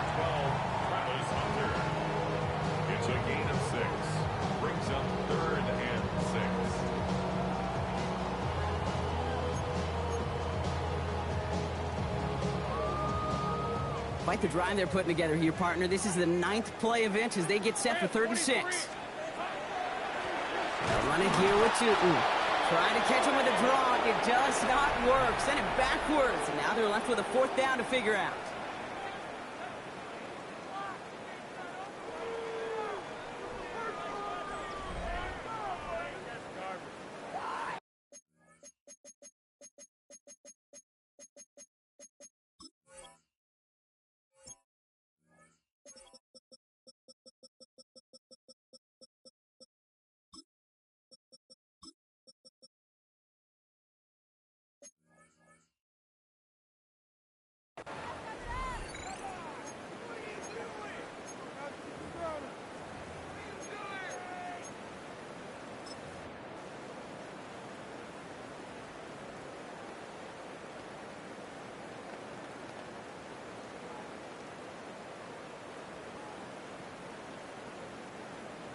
Speaker 6: It's a gain of 6. Brings up 3rd and 6.
Speaker 4: Quite the drive they're putting together here, partner. This is the 9th play event as they get set for 3rd and 6. They'll run it here with Tootin. Trying to catch him with a draw. It does not work. Send it backwards. And now they're left with a 4th down to figure out.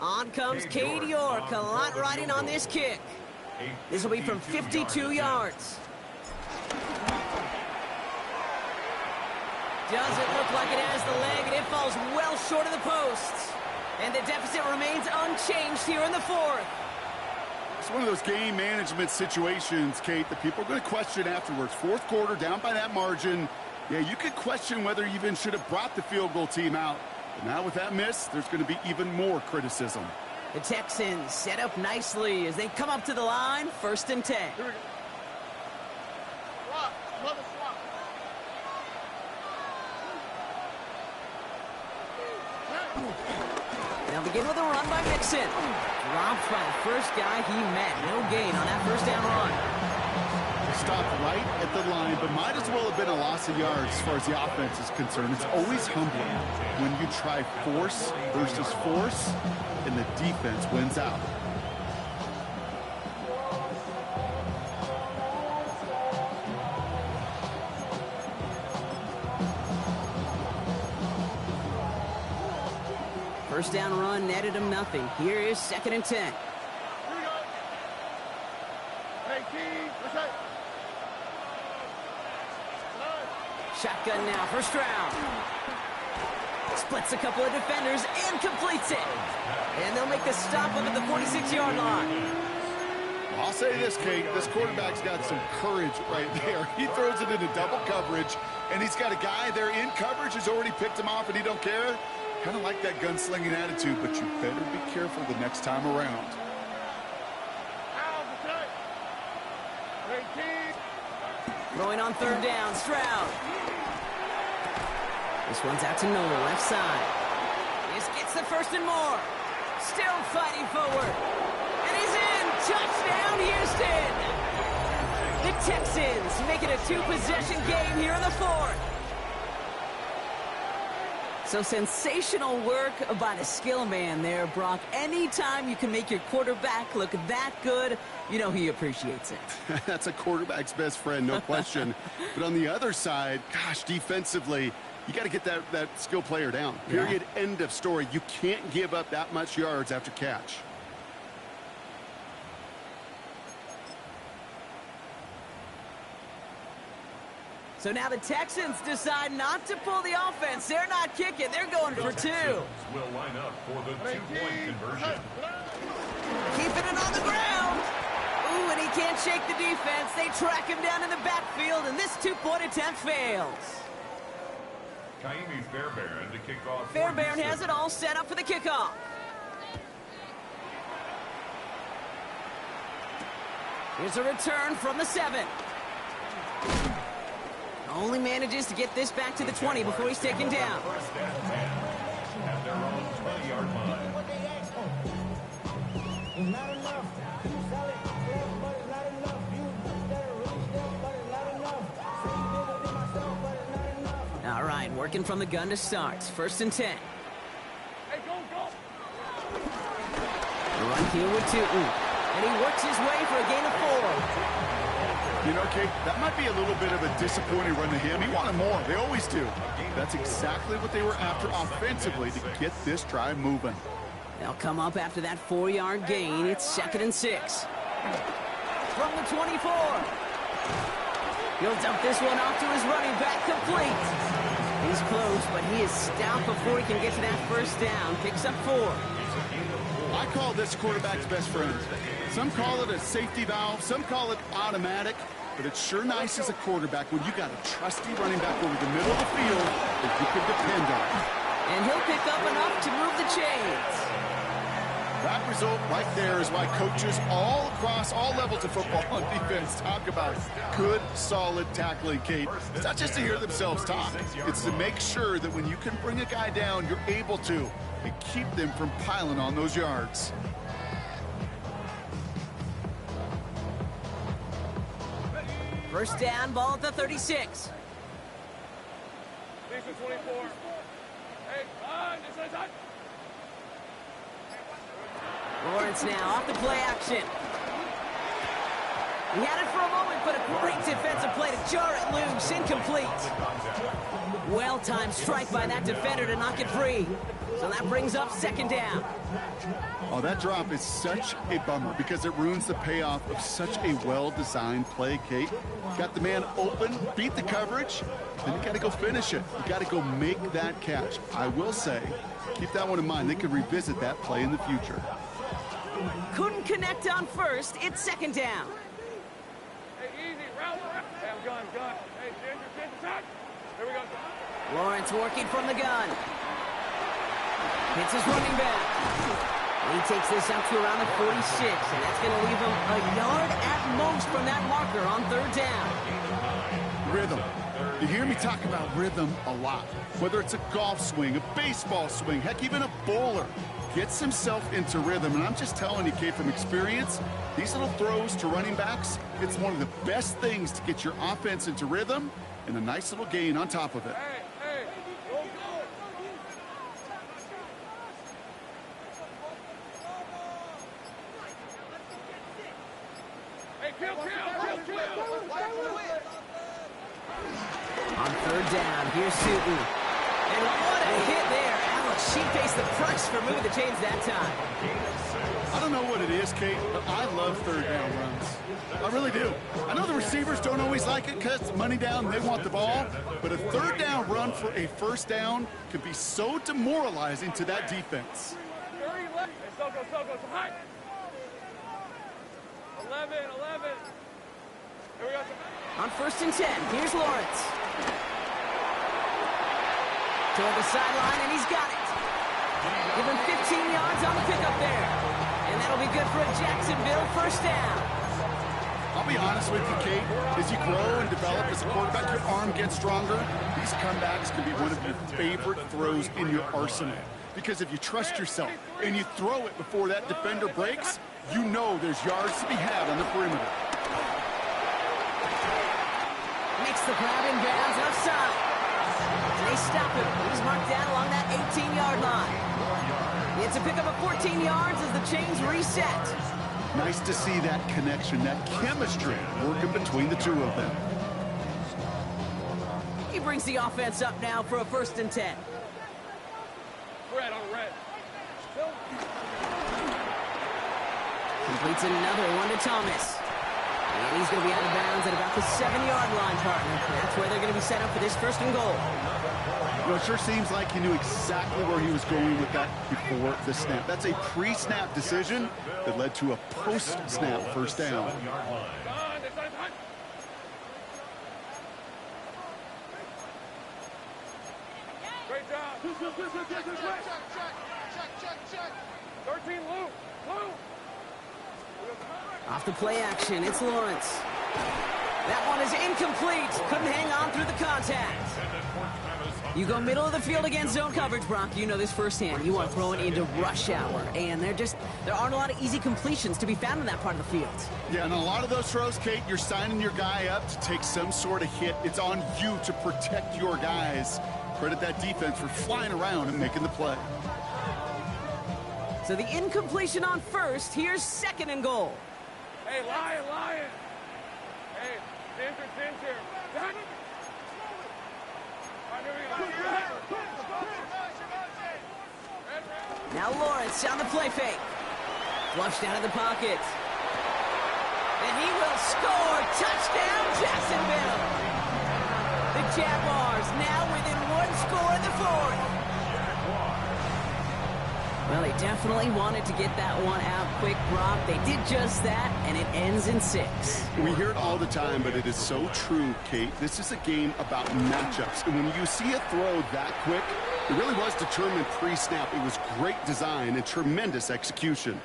Speaker 4: On comes Cade York, a lot riding on this kick. This will be from 52 yards. Doesn't look like it has the leg, and it falls well short of the posts. And the deficit remains unchanged here in the 4th.
Speaker 5: It's one of those game management situations, Kate, that people are going to question afterwards. 4th quarter, down by that margin. Yeah, you could question whether you even should have brought the field goal team out. But now with that miss, there's going to be even more criticism.
Speaker 4: The Texans set up nicely as they come up to the line, 1st and 10.
Speaker 7: Here we go. Swap. Love a swap.
Speaker 4: They'll begin with a run by Mixon. Dropped by the first guy he met. No gain on that 1st down run.
Speaker 5: Stopped right at the line, but might as well have been a loss of yards as far as the offense is concerned. It's always humbling when you try force versus force, and the defense wins out.
Speaker 4: First down run netted him nothing. Here is 2nd and 10.
Speaker 7: Here we go. Hey, Key. What's that?
Speaker 4: Shotgun now, 1st round. Splits a couple of defenders and completes it. And they'll make the stop up at the 46-yard line.
Speaker 5: Well, I'll say this, Kate. This quarterback's got some courage right there. He throws it into double coverage, and he's got a guy there in coverage who's already picked him off, and he don't care. Kind of like that gunslinging attitude, but you better be careful the next time around.
Speaker 4: Throwing on 3rd down, Stroud. This one's out to Noel, left side. This gets the 1st and more. Still fighting forward. And he's in. Touchdown, Houston. The Texans make it a 2-possession game here in the 4th. So sensational work by the skill man there, Brock. Anytime you can make your quarterback look that good, you know he appreciates it.
Speaker 5: That's a quarterback's best friend, no question. But on the other side, gosh, defensively, you got to get that skill player down. Period, end of story. You can't give up that much yards after catch.
Speaker 4: So now the Texans decide not to pull the offense. They're not kicking. They're going for 2.
Speaker 6: Will line up for the 2-point conversion.
Speaker 4: Keeping it on the ground. Ooh, and he can't shake the defense. They track him down in the backfield, and this 2-point attempt fails.
Speaker 6: Kaimi Fairbairn to kick off.
Speaker 4: Fairbairn has it all set up for the kickoff. Here's a return from the 7. Only manages to get this back to the 20 before he's taken down.
Speaker 6: First and 10 at their own 20-yard line.
Speaker 8: What they ask for. It's not enough. You sell it, but it's not enough. You better release them, but it's not enough. Say you did it to myself, but it's not enough.
Speaker 4: All right, working from the gun to start. First and 10.
Speaker 7: Hey, go, go.
Speaker 4: Run here with Tootin. And he works his way for a gain of 4.
Speaker 5: You know, Kate, that might be a little bit of a disappointing run to him. He wanted more. They always do. That's exactly what they were after offensively to get this drive moving.
Speaker 4: They'll come up after that 4-yard gain. It's 2nd and 6. From the 24. He'll dump this one off to his running back, complete. He's close, but he is stout before he can get to that first down. Picks up 4.
Speaker 5: I call this quarterback's best friend. Some call it a safety valve, some call it automatic, but it's sure nice as a quarterback when you got a trusty running back over the middle of the field that you can depend on.
Speaker 4: And he'll pick up enough to move the chains.
Speaker 5: That result right there is why coaches all across all levels of football and defense talk about good, solid tackling, Kate. It's not just to hear themselves talk. It's to make sure that when you can bring a guy down, you're able to, and keep them from piling on those yards.
Speaker 4: First down, ball at the 36.
Speaker 7: This is 24. Hey, this is on.
Speaker 4: Lawrence now off the play action. He had it for a moment, but a great defensive play to jar it loose. Incomplete. Well-timed strike by that defender to knock it free. So that brings up 2nd down.
Speaker 5: Oh, that drop is such a bummer because it ruins the payoff of such a well-designed play, Kate. Got the man open, beat the coverage, then you got to go finish it. You got to go make that catch. I will say, keep that one in mind. They could revisit that play in the future.
Speaker 4: Couldn't connect on first. It's 2nd down.
Speaker 7: Hey, easy, round. Hey, I'm gun. Hey, Ginger, touch. Here we go.
Speaker 4: Lawrence working from the gun. Hits his running back. He takes this up to around the 46, and that's going to leave him a yard at most from that marker on 3rd down.
Speaker 5: Rhythm. You hear me talk about rhythm a lot. Whether it's a golf swing, a baseball swing, heck, even a bowler gets himself into rhythm. And I'm just telling you, Kate, from experience, these little throws to running backs, it's one of the best things to get your offense into rhythm and a nice little gain on top of it.
Speaker 7: Hey, go, go. Hey, kill.
Speaker 4: On 3rd down, here's Sutton. And what a hit there. Alex, she faced the price for moving the chains that time.
Speaker 5: I don't know what it is, Kate, but I love 3rd down runs. I really do. I know the receivers don't always like it because it's money down and they want the ball, but a 3rd down run for a 1st down can be so demoralizing to that defense.
Speaker 7: 30 left. Hey, Soko, some high. 11. Here we go.
Speaker 4: On 1st and 10, here's Lawrence. Toward the sideline, and he's got it. Give him 15 yards on the pickup there. And that'll be good for a Jacksonville 1st down.
Speaker 5: I'll be honest with you, Kate. As you grow and develop as a quarterback, your arm gets stronger. These comebacks can be one of your favorite throws in your arsenal. Because if you trust yourself and you throw it before that defender breaks, you know there's yards to be had on the perimeter.
Speaker 4: Makes the grab in bounds left side. They stop him. He's marked down along that 18-yard line. It's a pickup of 14 yards as the chains reset.
Speaker 5: Nice to see that connection, that chemistry working between the two of them.
Speaker 4: He brings the offense up now for a 1st and 10.
Speaker 7: Red on red.
Speaker 4: Completes another one to Thomas. And he's going to be out of bounds at about the 7-yard line, partner. That's where they're going to be set up for this 1st and goal.
Speaker 5: You know, it sure seems like he knew exactly where he was going with that before the snap. That's a pre-snap decision that led to a post-snap 1st down.
Speaker 7: Great job. Check. 13, Lou.
Speaker 4: Off the play action, it's Lawrence. That one is incomplete. Couldn't hang on through the contact. You go middle of the field against zone coverage, Brock. You know this firsthand. You are throwing into rush hour, and there aren't a lot of easy completions to be found in that part of the field.
Speaker 5: Yeah, and a lot of those throws, Kate, you're signing your guy up to take some sort of hit. It's on you to protect your guys. Credit that defense for flying around and making the play.
Speaker 4: So the incompletion on first. Here's second and goal.
Speaker 7: Hey, Lion. Hey, center. Done.
Speaker 4: Now Lawrence on the play fake. Flushed out of the pocket. And he will score. Touchdown, Jacksonville. The Jaguars now within one score in the fourth. Well, they definitely wanted to get that one out quick, Brock. They did just that, and it ends in 6.
Speaker 5: We hear it all the time, but it is so true, Kate. This is a game about matchups. And when you see a throw that quick, it really was determined pre-snap. It was great design and tremendous execution.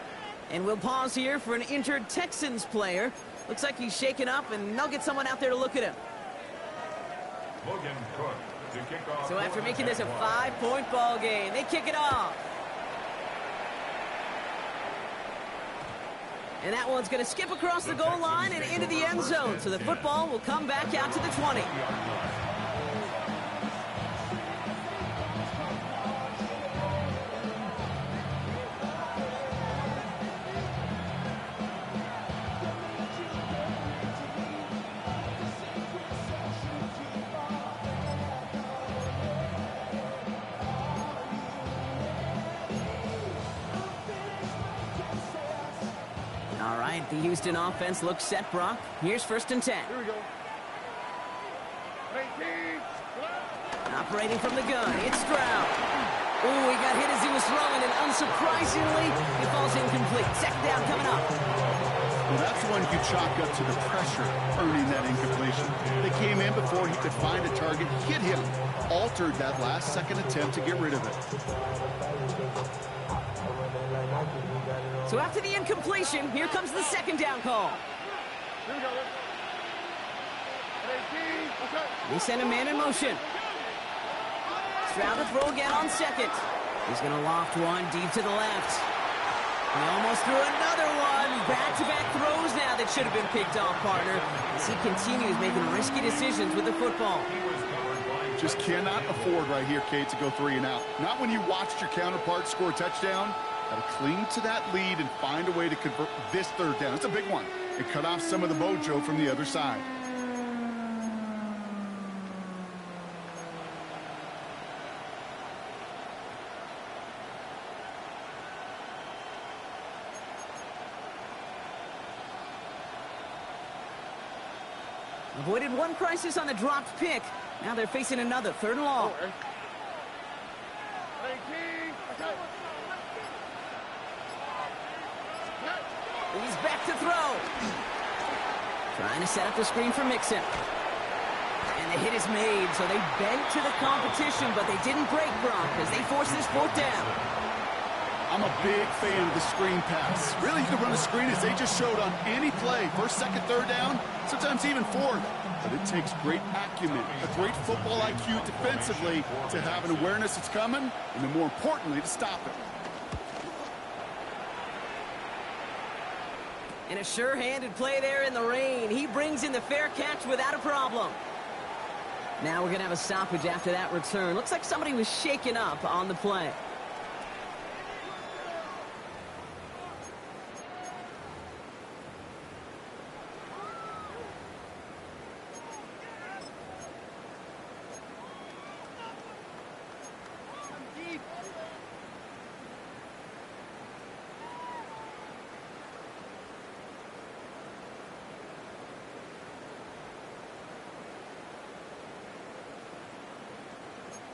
Speaker 4: And we'll pause here for an injured Texans player. Looks like he's shaken up, and they'll get someone out there to look at him.
Speaker 6: Logan Cook to kick off.
Speaker 4: So after making this a 5-point ball game, they kick it off. And that one's going to skip across the goal line and into the end zone. So the football will come back out to the 20. All right, the Houston offense looks set, Brock. Here's 1st and 10.
Speaker 7: Here we go. 18.
Speaker 4: Operating from the gun, it's Stroud. Ooh, he got hit as he was throwing, and unsurprisingly, it falls incomplete. 2nd down coming up.
Speaker 5: Well, that's one you chalk up to the pressure earning that incompletion. They came in before he could find a target, hit him, altered that last-second attempt to get rid of it.
Speaker 4: So after the incompletion, here comes the 2nd down call.
Speaker 7: Here we go. 18. Okay.
Speaker 4: They send a man in motion. Stroud to throw again on 2nd. He's going to loft one deep to the left. He almost threw another one. Back-to-back throws now that should have been picked off, partner, as he continues making risky decisions with the football.
Speaker 5: Just cannot afford right here, Kate, to go 3 and out. Not when you watched your counterpart score a touchdown. Got to cling to that lead and find a way to convert this 3rd down. It's a big one. And cut off some of the mojo from the other side.
Speaker 4: Avoided one crisis on the dropped pick. Now they're facing another 3rd and long.
Speaker 7: 18. Okay.
Speaker 4: He's back to throw. Trying to set up the screen for Mixon. And the hit is made, so they bent to the competition, but they didn't break, Brock, as they force this 4th down.
Speaker 5: I'm a big fan of the screen pass. Really, you can run a screen as they just showed on any play. 1st, 2nd, 3rd down, sometimes even 4th. But it takes great acumen, a great football IQ defensively to have an awareness it's coming, and then more importantly, to stop it.
Speaker 4: And a sure-handed play there in the rain. He brings in the fair catch without a problem. Now we're going to have a stoppage after that return. Looks like somebody was shaken up on the play.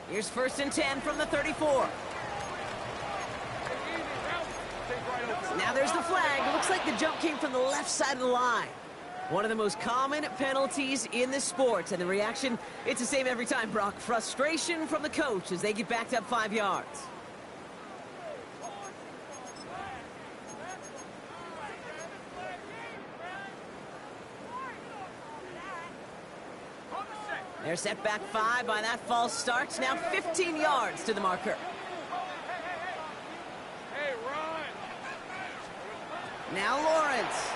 Speaker 4: Here's 1st and 10 from the 34. Now there's the flag. It looks like the jump came from the left side of the line. One of the most common penalties in this sport. And the reaction, it's the same every time, Brock. Frustration from the coach as they get backed up 5 yards. They're set back 5 by that false start. Now 15 yards to the marker.
Speaker 7: Hey, run!
Speaker 4: Now Lawrence.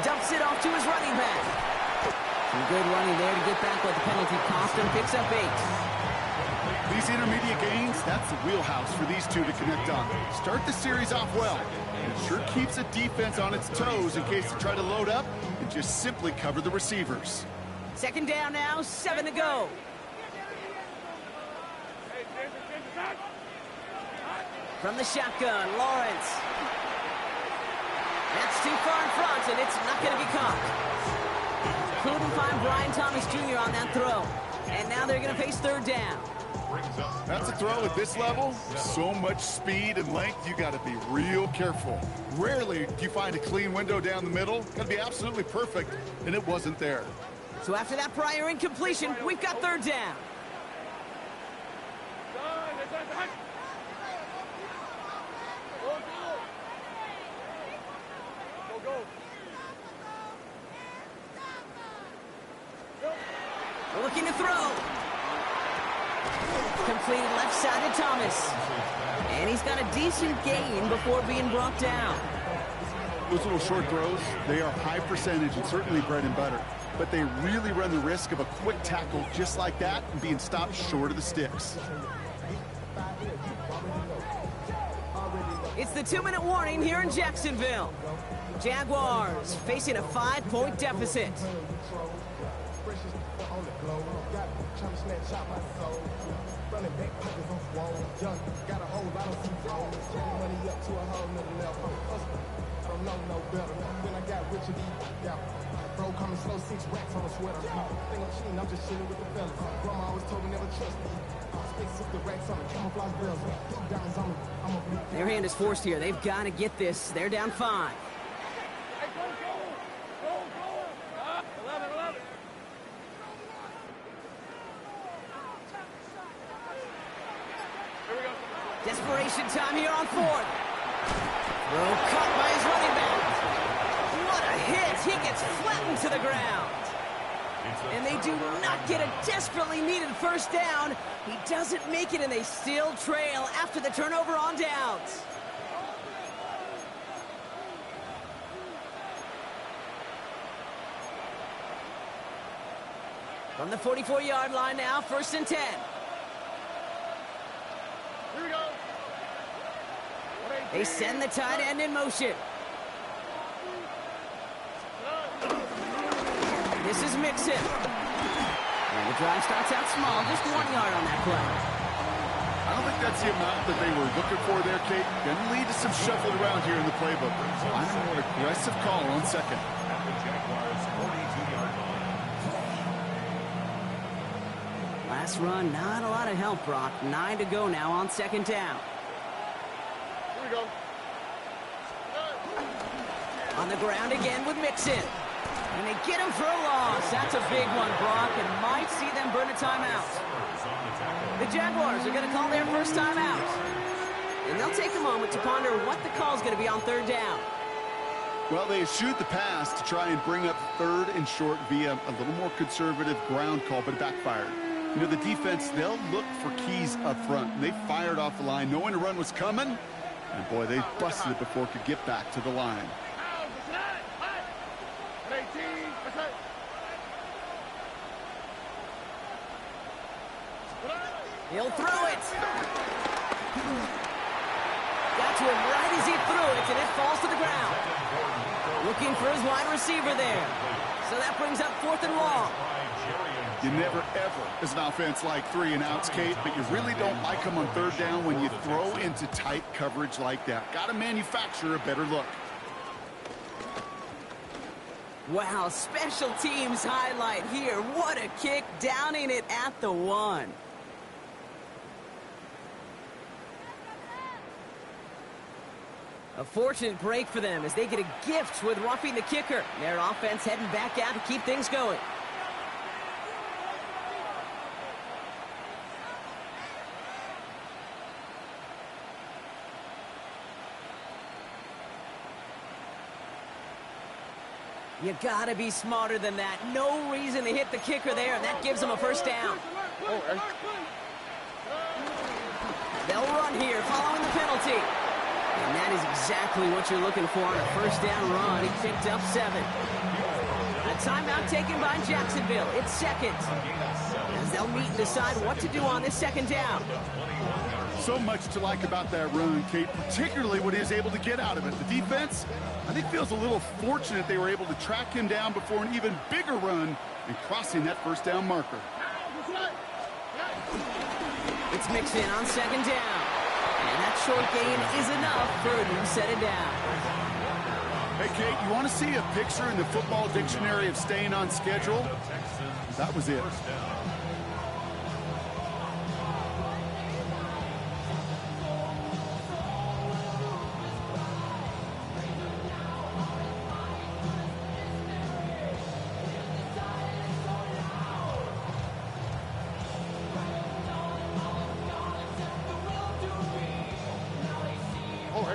Speaker 4: Dumps it off to his running back. Some good running there to get back what the penalty cost him. Picks up 8.
Speaker 5: These intermediate gains, that's the wheelhouse for these two to connect on. Start the series off well. And it sure keeps the defense on its toes in case they try to load up and just simply cover the receivers.
Speaker 4: Second down now, 7 to go.
Speaker 7: Hey, Ginger, touch!
Speaker 4: From the shotgun, Lawrence. That's too far in front, and it's not going to be caught. Couldn't find Brian Thomas Jr. on that throw. And now they're going to face third down.
Speaker 5: That's a throw at this level. So much speed and length, you got to be real careful. Rarely do you find a clean window down the middle. Got to be absolutely perfect, and it wasn't there.
Speaker 4: So after that prior incompletion, we've got third down. We're looking to throw. Completed left side to Thomas. And he's got a decent gain before being brought down.
Speaker 5: Those little short throws, they are high percentage and certainly bread and butter. But they really run the risk of a quick tackle just like that and being stopped short of the sticks.
Speaker 4: It's the 2-minute warning here in Jacksonville. Jaguars facing a 5-point deficit. Their hand is forced here. They've got to get this. They're down 5.
Speaker 7: Hey, go! 11. Here we go.
Speaker 4: Desperation time here on 4th. Throw caught by his running back. What a hit. He gets flattened to the ground. And they do not get a desperately needed first down. He doesn't make it, and they still trail after the turnover on downs. From the 44-yard line now, 1st and 10.
Speaker 7: Here we go.
Speaker 4: They send the tight end in motion. This is Mixon. And the drive starts out small, just 1 yard on that play.
Speaker 5: I don't think that's the amount that they were looking for there, Kate. Going to lead to some shuffling around here in the playbook. I'm a more aggressive call on second.
Speaker 6: At the Jaguars' 42-yard line.
Speaker 4: Last run, not a lot of help, Brock. 9 to go now on 2nd down.
Speaker 7: Here we go.
Speaker 4: On the ground again with Mixon. And they get him for a loss. That's a big one, Brock, and might see them burn a timeout. The Jaguars are going to call their first timeout. And they'll take a moment to ponder what the call is going to be on 3rd down.
Speaker 5: Well, they eschewed the pass to try and bring up 3rd and short via a little more conservative ground call, but it backfired. You know, the defense, they'll look for keys up front. And they fired off the line knowing a run was coming. And, boy, they busted it before it could get back to the line.
Speaker 4: He'll throw it. Got to him right as he threw it, and it falls to the ground. Looking for his wide receiver there. So that brings up 4th and long.
Speaker 5: You never, ever, as an offense, like 3 and outs, Kate, but you really don't like them on 3rd down when you throw into tight coverage like that. Got to manufacture a better look.
Speaker 4: Wow, special teams highlight here. What a kick, downing it at the 1. A fortunate break for them as they get a gift with roughing the kicker. Their offense heading back out to keep things going. You gotta be smarter than that. No reason to hit the kicker there, and that gives them a first down. They'll run here following the penalty. And that is exactly what you're looking for on a first down run. He picked up 7. A timeout taken by Jacksonville. It's second, as they'll meet and decide what to do on this second down.
Speaker 5: So much to like about that run, Kate, particularly what he was able to get out of it. The defense, I think, feels a little fortunate they were able to track him down before an even bigger run and crossing that first down marker.
Speaker 4: It's mixed in on second down. And that short gain is enough for a new set it down.
Speaker 5: Hey, Kate, you want to see a picture in the football dictionary of staying on schedule? That was it.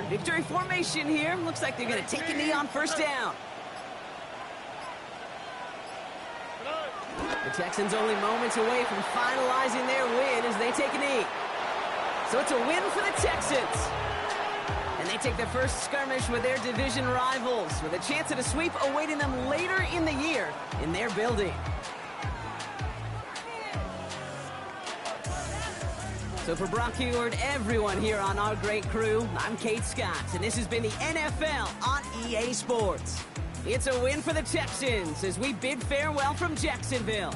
Speaker 4: Victory formation here. Looks like they're going to take a knee on first down. The Texans only moments away from finalizing their win as they take a knee. So it's a win for the Texans. And they take their first skirmish with their division rivals, with a chance at a sweep awaiting them later in the year in their building. So for Brock Heward, everyone here on our great crew, I'm Kate Scott, and this has been the NFL on EA Sports. It's a win for the Texans as we bid farewell from Jacksonville.